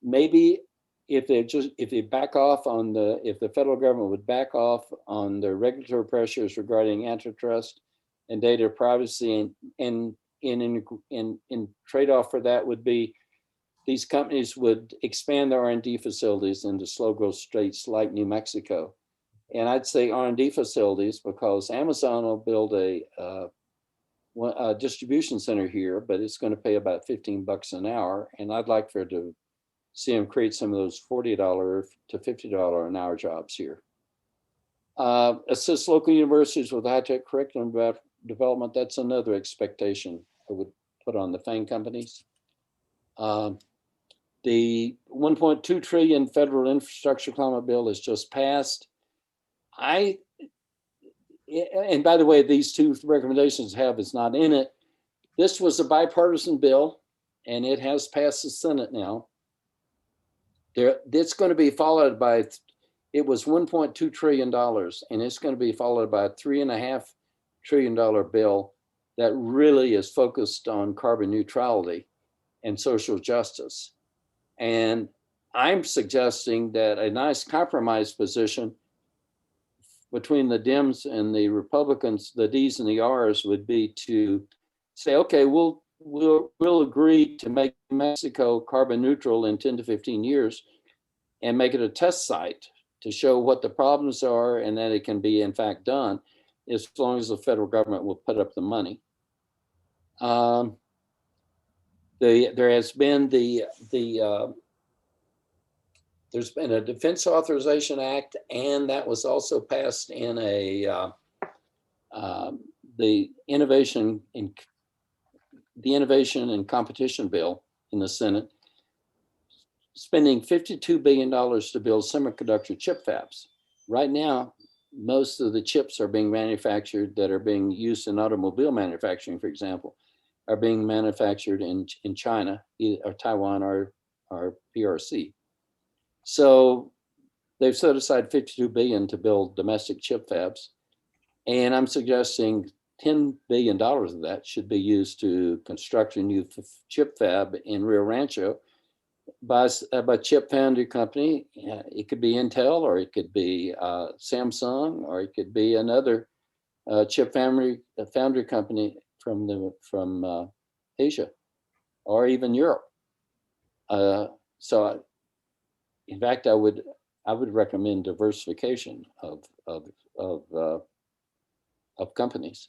Maybe if they back off on if the federal government would back off on the regulatory pressures regarding antitrust and data privacy, and in trade-off for that would be these companies would expand their R&D facilities into slow growth states like New Mexico. And I'd say R&D facilities because Amazon will build a distribution center here, but it's going to pay about $15 an hour. And I'd like to see them create some of those $40 to $50 an hour jobs here. Assist local universities with high-tech curriculum development. That's another expectation I would put on the FANG companies. The $1.2 trillion federal infrastructure climate bill is just passed. And by the way, these two recommendations is not in it. This was a bipartisan bill, and it has passed the Senate now. It's going to be followed by, it was $1.2 trillion, and it's going to be followed by a $3.5 trillion bill that really is focused on carbon neutrality and social justice. And I'm suggesting that a nice compromise position between the Dems and the Republicans, the Ds and the Rs, would be to say, okay, we'll agree to make Mexico carbon neutral in 10 to 15 years and make it a test site to show what the problems are and that it can be in fact done, as long as the federal government will put up the money. There has been there's been a Defense Authorization Act, and that was also passed in the Innovation and Competition Bill in the Senate, spending $52 billion to build semiconductor chip fabs. Right now, most of the chips are being manufactured that are being used in automobile manufacturing, for example, are being manufactured in China, or Taiwan, or PRC. So they've set aside $52 billion to build domestic chip fabs. And I'm suggesting $10 billion of that should be used to construct a new chip fab in Rio Rancho by chip foundry company. It could be Intel, or it could be Samsung, or it could be another chip foundry company from Asia or even Europe. In fact, I would recommend diversification of companies.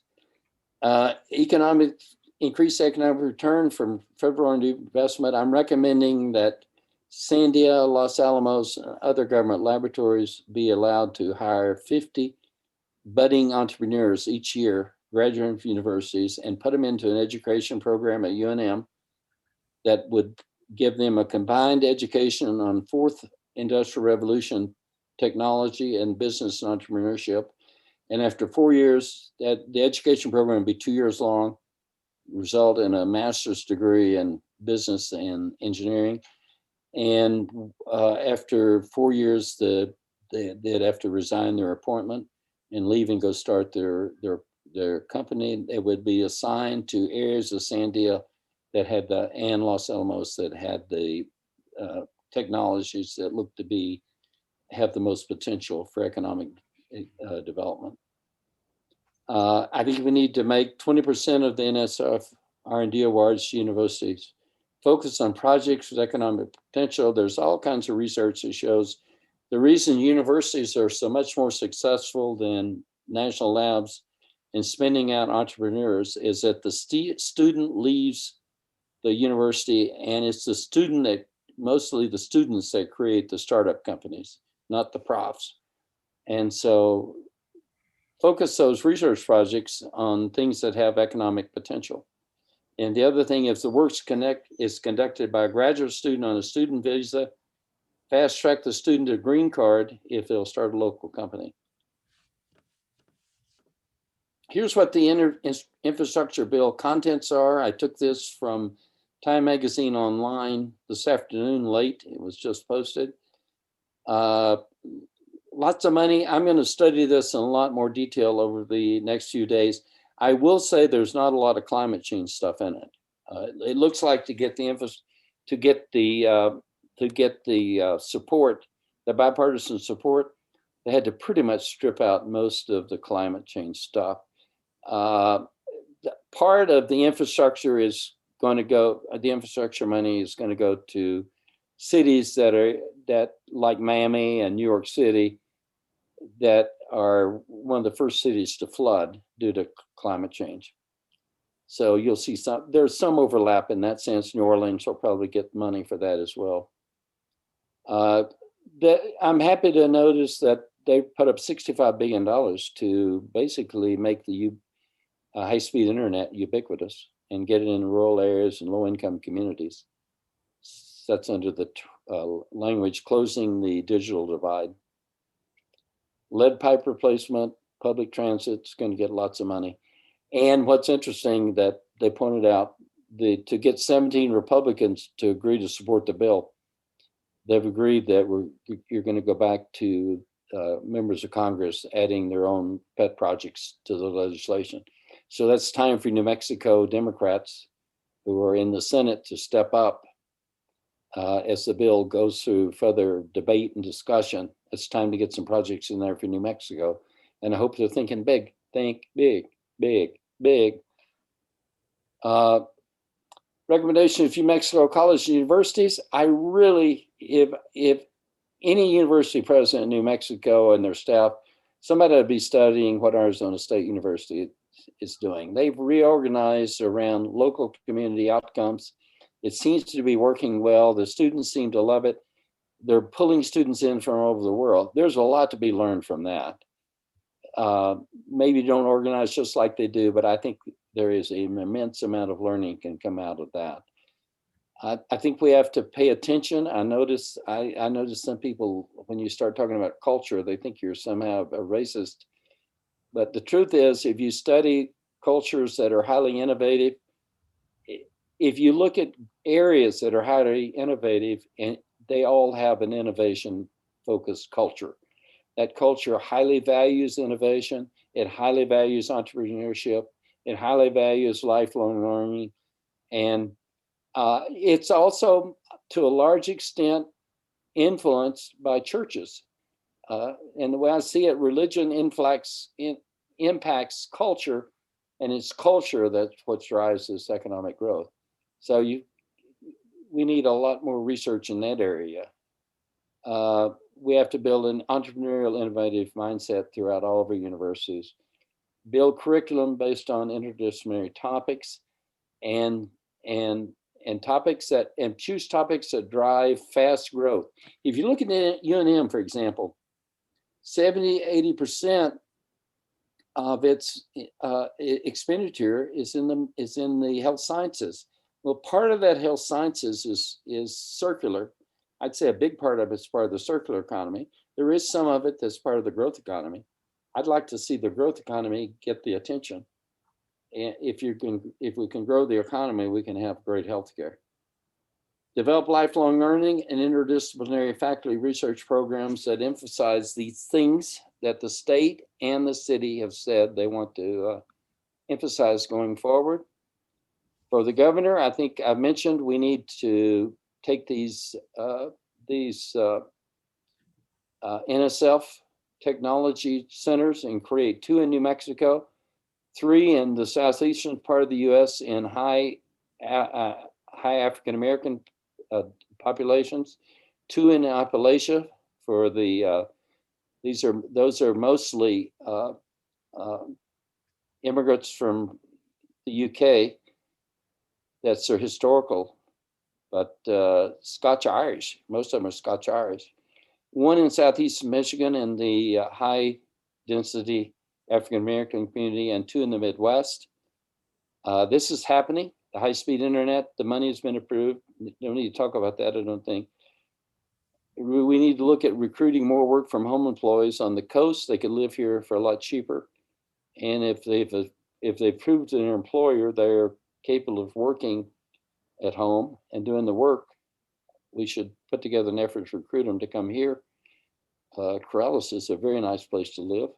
Increased economic return from federal investment. I'm recommending that Sandia, Los Alamos, and other government laboratories be allowed to hire 50 budding entrepreneurs each year, graduating from universities, and put them into an education program at UNM that would give them a combined education on fourth industrial revolution technology and business and entrepreneurship. And after 4 years, the education program would be 2 years long, result in a master's degree in business and engineering. And after 4 years, they'd have to resign their appointment and leave and go start their company. They would be assigned to areas of Sandia that had and Los Alamos that had the technologies that look to have the most potential for economic development. I think we need to make 20% of the NSF R&D awards to universities focus on projects with economic potential. There's all kinds of research that shows the reason universities are so much more successful than national labs in spinning out entrepreneurs is that the student leaves the university, and it's the student mostly the students that create the startup companies, not the profs. And so focus those research projects on things that have economic potential. And the other thing, if the work is conducted by a graduate student on a student visa, fast track the student to a green card if they'll start a local company. Here's what the infrastructure bill contents are. I took this from Time Magazine online this afternoon late. It was just posted. lots of money. I'm going to study this in a lot more detail over the next few days. I will say there's not a lot of climate change stuff in it. It looks like to get the support, the bipartisan support, they had to pretty much strip out most of the climate change stuff. Part of the infrastructure is going to go. The infrastructure money is going to go to cities that like Miami and New York City, that are one of the first cities to flood due to climate change. So you'll see there's some overlap in that sense. New Orleans will probably get money for that as well. I'm happy to notice that they put up $65 billion to basically make the high-speed internet ubiquitous and get it in rural areas and low-income communities. That's under the language closing the digital divide. Lead pipe replacement, public transit is going to get lots of money. And what's interesting that they pointed out, to get 17 Republicans to agree to support the bill, they've agreed that you're going to go back to members of Congress adding their own pet projects to the legislation. So that's time for New Mexico Democrats who are in the Senate to step up as the bill goes through further debate and discussion. It's time to get some projects in there for New Mexico. And I hope they're thinking big. Think big, big, big. Recommendation of New Mexico colleges and universities. I really, if any university president in New Mexico and their staff, somebody would be studying what Arizona State University is doing. They've reorganized around local community outcomes. It seems to be working well. The students seem to love it. They're pulling students in from all over the world. There's a lot to be learned from that. Maybe don't organize just like they do, but I think there is an immense amount of learning can come out of that. I think we have to pay attention. I notice some people, when you start talking about culture, they think you're somehow a racist. But the truth is, if you study cultures that are highly innovative, if you look at areas that are highly innovative, and they all have an innovation-focused culture. That culture highly values innovation. It highly values entrepreneurship. It highly values lifelong learning. And it's also, to a large extent, influenced by churches. And the way I see it, religion impacts culture, and it's culture that's what drives this economic growth. So we need a lot more research in that area. We have to build an entrepreneurial, innovative mindset throughout all of our universities. Build curriculum based on interdisciplinary topics, and choose topics that drive fast growth. If you look at UNM, for example, 70–80% of its expenditure is in the health sciences. Well, part of that health sciences is circular. I'd say a big part of it's part of the circular economy. There is some of it that's part of the growth economy. I'd like to see the growth economy get the attention. And if we can grow the economy, we can have great healthcare. Develop lifelong learning and interdisciplinary faculty research programs that emphasize these things that the state and the city have said they want to emphasize going forward. For the governor, I think I've mentioned we need to take these NSF technology centers and create 2 in New Mexico, 3 in the southeastern part of the U.S. in high African American populations, 2 in Appalachia for the those are mostly immigrants from the UK. That's their historical, but Scotch-Irish. Most of them are Scotch-Irish. 1 in southeast Michigan in the high density African-American community, and 2 in the Midwest. This is happening. The high-speed internet, the money has been approved. Don't need to talk about that, I don't think. We need to look at recruiting more work from home employees on the coast. They could live here for a lot cheaper. And if they've proved to their employer they're capable of working at home and doing the work, we should put together an effort to recruit them to come here. Corrales is a very nice place to live.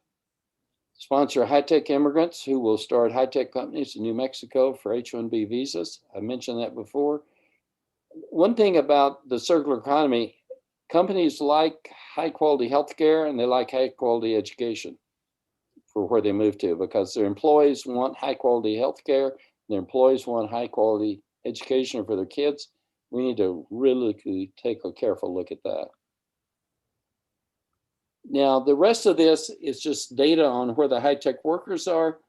Sponsor high-tech immigrants who will start high-tech companies in New Mexico for H-1B visas. I mentioned that before. One thing about the circular economy, companies like high-quality healthcare and they like high-quality education for where they move to, because their employees want high-quality healthcare, their employees want high-quality education for their kids. We need to really take a careful look at that. Now, the rest of this is just data on where the high-tech workers are.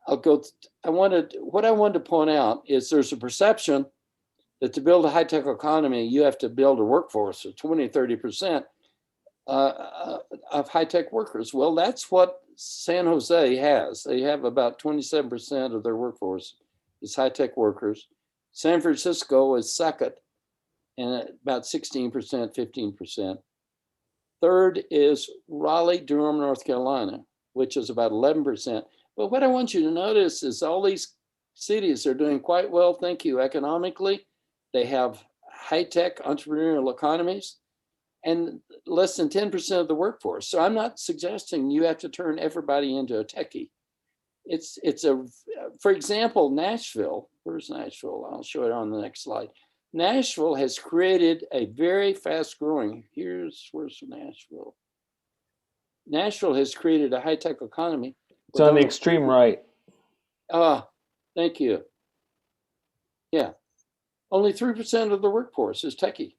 What I wanted to point out is there's a perception that to build a high-tech economy, you have to build a workforce of 20, 30% of high-tech workers. Well, that's what San Jose has. They have about 27% of their workforce is high-tech workers. San Francisco is second, and about 16%, 15%. Third is Raleigh, Durham, North Carolina, which is about 11%. But what I want you to notice is all these cities are doing quite well, thank you, economically. They have high-tech entrepreneurial economies and less than 10% of the workforce. So I'm not suggesting you have to turn everybody into a techie. For example, Nashville, where's Nashville? I'll show it on the next slide. Nashville has created a very fast growing, where's Nashville? Nashville has created a high-tech economy. It's on the extreme right. Thank you. Yeah, only 3% of the workforce is techie.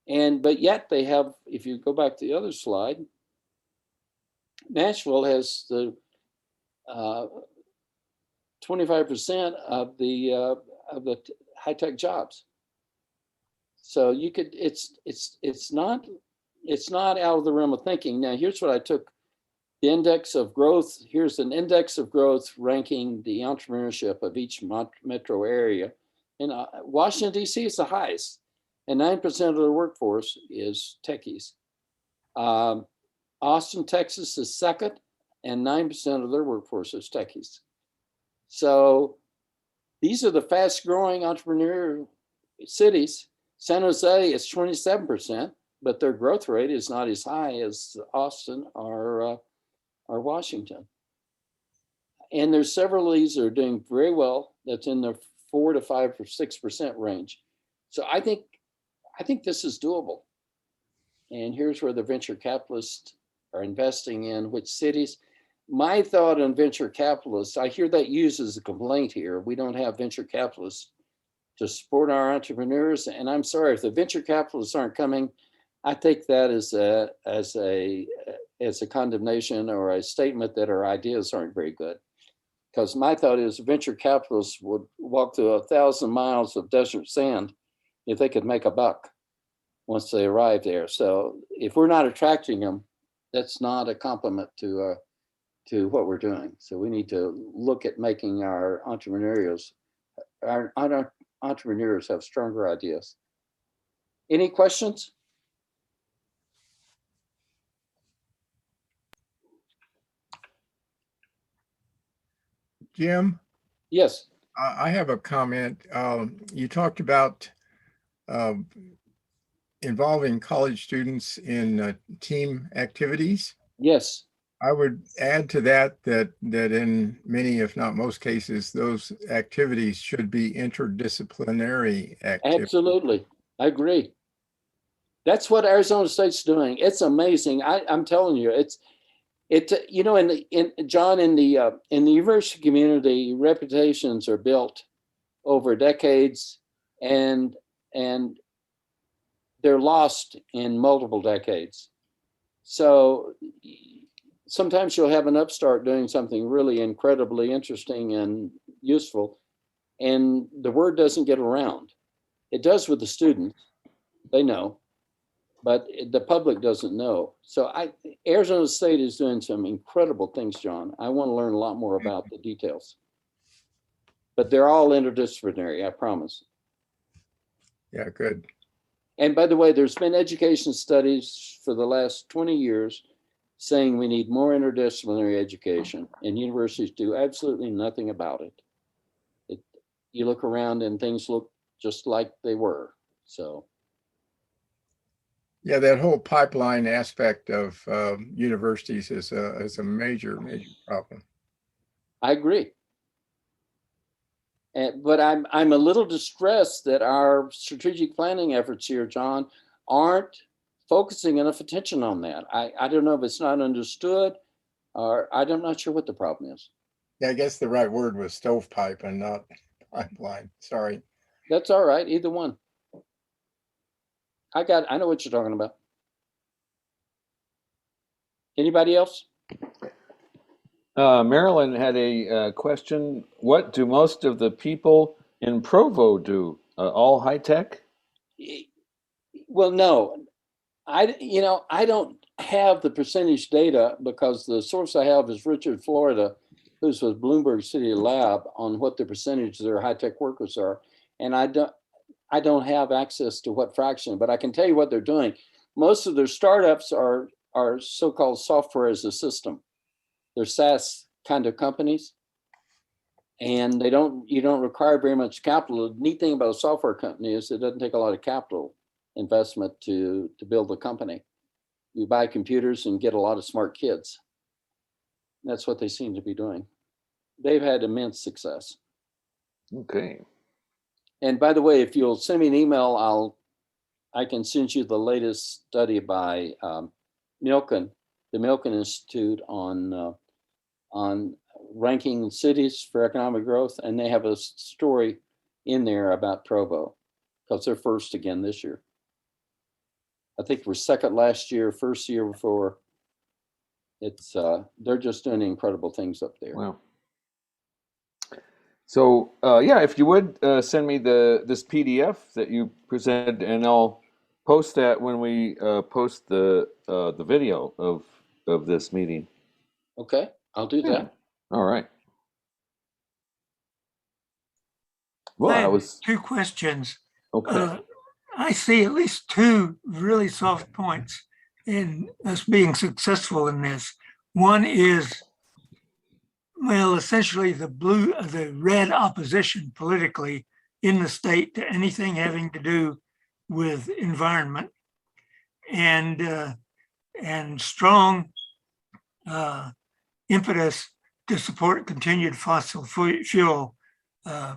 But yet they have, if you go back to the other slide, Nashville has the 25% of the high-tech jobs. So you could, it's not out of the realm of thinking. Now, here's what I took the index of growth. Here's an index of growth ranking the entrepreneurship of each metro area. And Washington, D.C. is the highest, and 9% of the workforce is techies. Austin, Texas is second, and 9% of their workforce is techies. So these are the fast growing entrepreneurial cities. San Jose is 27%, but their growth rate is not as high as Austin or Washington. And there's several of these that are doing very well. That's in the 4 to 5 or 6% range. So I think this is doable. And here's where the venture capitalists are investing in which cities. My thought on venture capitalists, I hear that used as a complaint here. We don't have venture capitalists to support our entrepreneurs. And I'm sorry, if the venture capitalists aren't coming, I take that as a condemnation or a statement that our ideas aren't very good. Because my thought is venture capitalists would walk through 1,000 miles of desert sand if they could make a buck once they arrive there. So if we're not attracting them, that's not a compliment to what we're doing. So we need to look at making our entrepreneurs have stronger ideas. Any questions? Jim? Yes. I have a comment. You talked about involving college students in team activities. Yes. I would add to that in many, if not most cases, those activities should be interdisciplinary activities. Absolutely. I agree. That's what Arizona State's doing. It's amazing. I'm telling you, you know, John, in the university community, reputations are built over decades and they're lost in multiple decades. So sometimes you'll have an upstart doing something really incredibly interesting and useful, and the word doesn't get around. It does with the students, they know, but the public doesn't know. So Arizona State is doing some incredible things, John. I want to learn a lot more about the details. But they're all interdisciplinary, I promise. Yeah, good. And by the way, there's been education studies for the last 20 years saying we need more interdisciplinary education, and universities do absolutely nothing about it. You look around and things look just like they were. So Yeah, that whole pipeline aspect of universities is a major problem. I agree. But I'm a little distressed that our strategic planning efforts here, John, aren't focusing enough attention on that. I don't know if it's not understood, or I'm not sure what the problem is. Yeah, I guess the right word was stovepipe and not pipeline. Sorry. That's all right, either one. I know what you're talking about. Anybody else? Marilyn had a question. What do most of the people in Provo do? All high tech? Well, no, I don't have the percentage data because the source I have is Richard Florida, who's with Bloomberg City Lab, on what the percentage of their high tech workers are, and I don't have access to what fraction, but I can tell you what they're doing. Most of their startups are so-called software as a system. They're SaaS kind of companies, and you don't require very much capital. The neat thing about a software company is it doesn't take a lot of capital investment to build a company. You buy computers and get a lot of smart kids. That's what they seem to be doing. They've had immense success. Okay. And by the way, if you'll send me an email, I can send you the latest study by Milken, the Milken Institute on ranking cities for economic growth, and they have a story in there about Provo because they're first again this year. I think we're second last year, first year before. It's they're just doing incredible things up there. Wow. So yeah, if you would send me this PDF that you presented, and I'll post that when we post the video of this meeting. Okay, I'll do that. All right. Well, I I have was two questions. okay. I see at least two really soft points in us being successful in this. One is, well, essentially the red opposition politically in the state to anything having to do with environment, and strong impetus to support continued fossil fuel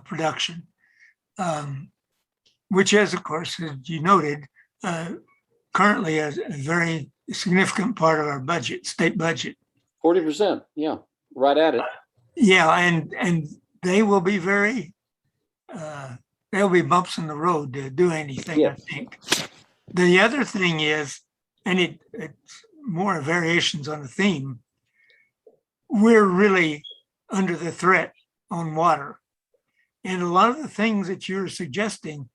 production. Which is, of course, as you noted, currently a very significant part of our budget, state budget. 40%, yeah, right at it. Yeah, and they will be there'll be bumps in the road to do anything, Yes. I think. The other thing is, and it's more variations on the theme, we're really under the threat on water. And a lot of the things that you're suggesting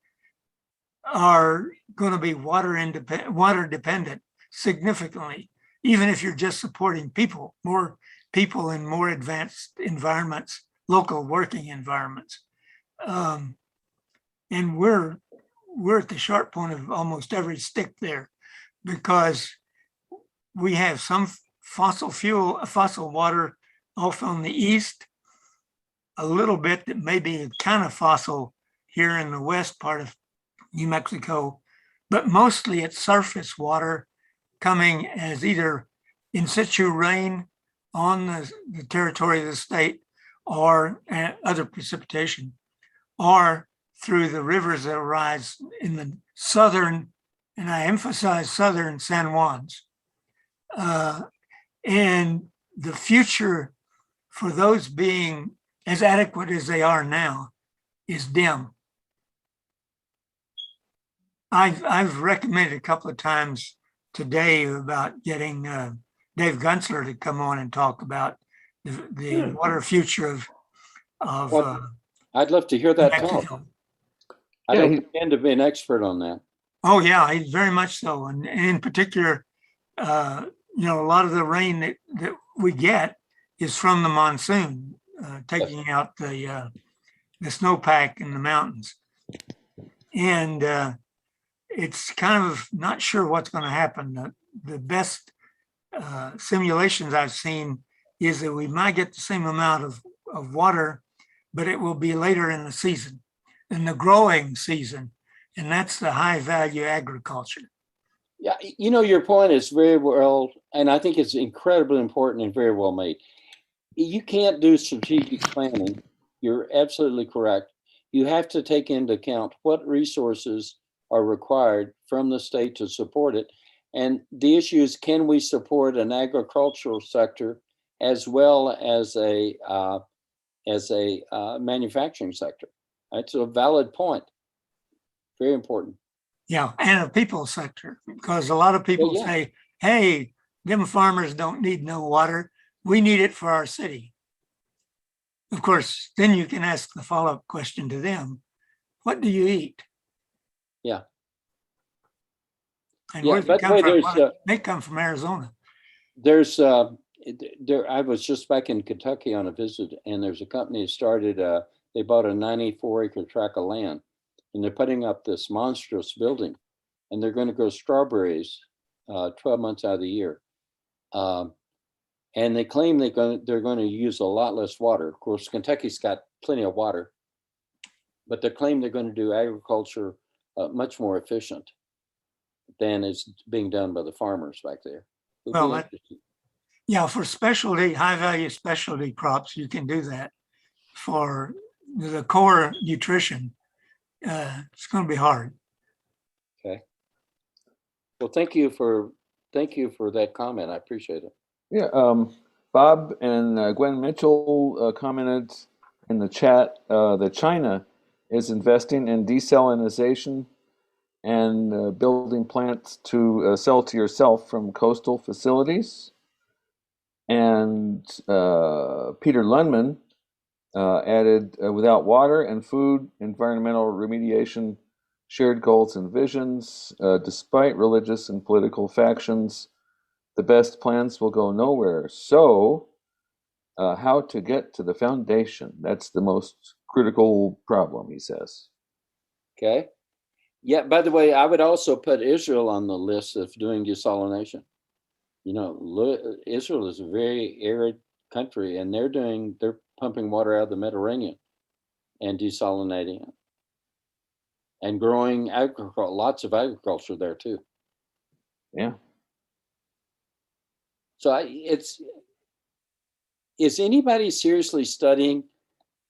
are going to be water dependent significantly, even if you're just supporting more people in more advanced environments, local working environments. And we're at the sharp point of almost every stick there, because we have some fossil water off on the east, a little bit that may be kind of fossil here in the west part of New Mexico, but mostly it's surface water coming as either in situ rain on the territory of the state, or other precipitation, or through the rivers that arise in the southern, and I emphasize southern, San Juans. And the future for those being as adequate as they are now is dim. I've recommended a couple of times today about getting Dave Gunsler to come on and talk about the water future of I'd love to hear that Mexico. talk. I don't pretend to be an expert on that. Oh yeah, very much so. And in particular, a lot of the rain that we get is from the monsoon, taking out the snowpack in the mountains. And it's kind of not sure what's going to happen. The best simulations I've seen is that we might get the same amount of water, but it will be later in the season, in the growing season. And that's the high value agriculture. Yeah, your point is very well, and I think it's incredibly important and very well made. You can't do strategic planning. You're absolutely correct. You have to take into account what resources are required from the state to support it. And the issue is, can we support an agricultural sector as well as a manufacturing sector? That's a valid point. Very important. Yeah, and a people sector, because a lot of people yeah. say, hey, them farmers don't need no water. We need it for our city. Of course, then you can ask the follow-up question to them. What do you eat? Yeah. And Yeah, where do by they the come way, from? there's Well, they come from Arizona. there's I was just back in Kentucky on a visit, and there's a company that started they bought a 94-acre tract of land, and they're putting up this monstrous building, and they're going to grow strawberries 12 months out of the year. And they claim they're going to use a lot less water. Of course, Kentucky's got plenty of water, but they claim they're going to do agriculture much more efficient than is being done by the farmers back there. Well, yeah, for specialty, high value specialty crops, you can do that. For the core nutrition, it's going to be hard. Okay. Well, thank you for that comment. I appreciate it. Yeah, Bob and Gwen Mitchell commented in the chat that China is investing in desalination and building plants to sell to yourself from coastal facilities. And Peter Lundman added, without water and food, environmental remediation, shared goals and visions, despite religious and political factions, the best plans will go nowhere. So, how to get to the foundation? That's the most critical problem, he says. Okay. Yeah, by the way, I would also put Israel on the list of doing desalination. Israel is a very arid country, and they're pumping water out of the Mediterranean and desalinating it and growing lots of agriculture there too. Yeah. So is anybody seriously studying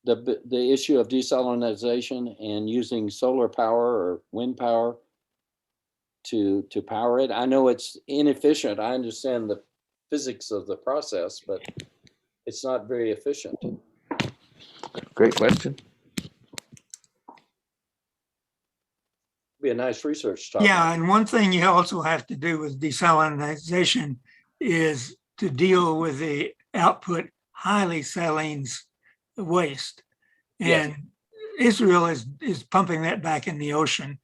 the issue of desalination and using solar power or wind power to power it? I know it's inefficient. I understand the physics of the process, but it's not very efficient. Great question. Be a nice research topic. Yeah, and one thing you also have to do with desalination is to deal with the output highly salines waste. And Israel is pumping that back in the ocean.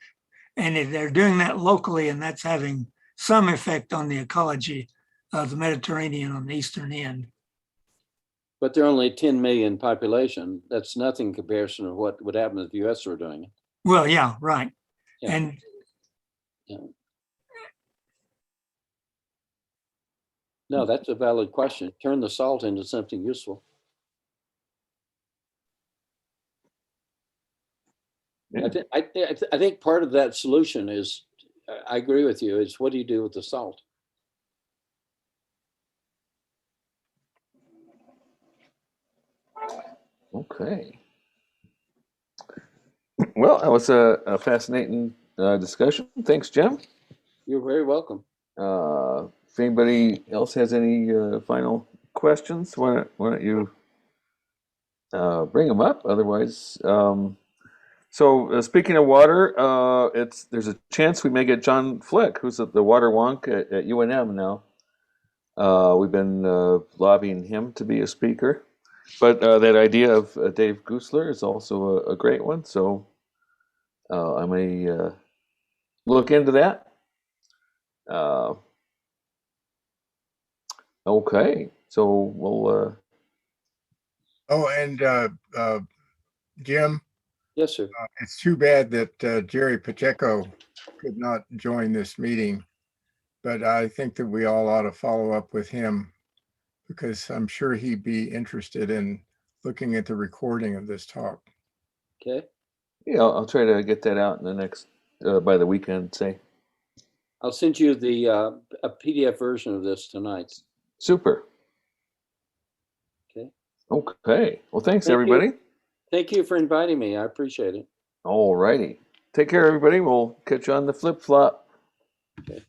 And they're doing that locally, and that's having some effect on the ecology of the Mediterranean on the eastern end. But they're only 10 million population. That's nothing in comparison to what would happen if the US were doing it. Well, yeah, right. Yeah. And no, that's a valid question. Turn the salt into something useful. Yeah. I think part of that solution is, I agree with you, is what do you do with the salt? Okay. Well, that was a fascinating discussion. Thanks, Jim. You're very welcome. If anybody else has any final questions, why don't you bring them up? Otherwise, so speaking of water, there's a chance we may get John Flick, who's the water wonk at UNM now. We've been lobbying him to be a speaker, but that idea of Dave Goosler is also a great one. So I may look into that. Okay, so we'll. Oh, and Jim, Yes, sir. it's too bad that Jerry Pacheco could not join this meeting, but I think that we all ought to follow up with him because I'm sure he'd be interested in looking at the recording of this talk. Okay. Yeah, I'll try to get that out in the next by the weekend, say. I'll send you the a PDF version of this tonight. Super. Okay. Okay. Well, thanks, Thank you. everybody. Thank you for inviting me. I appreciate it. All righty. Take care, everybody. We'll catch you on the flip flop. Okay.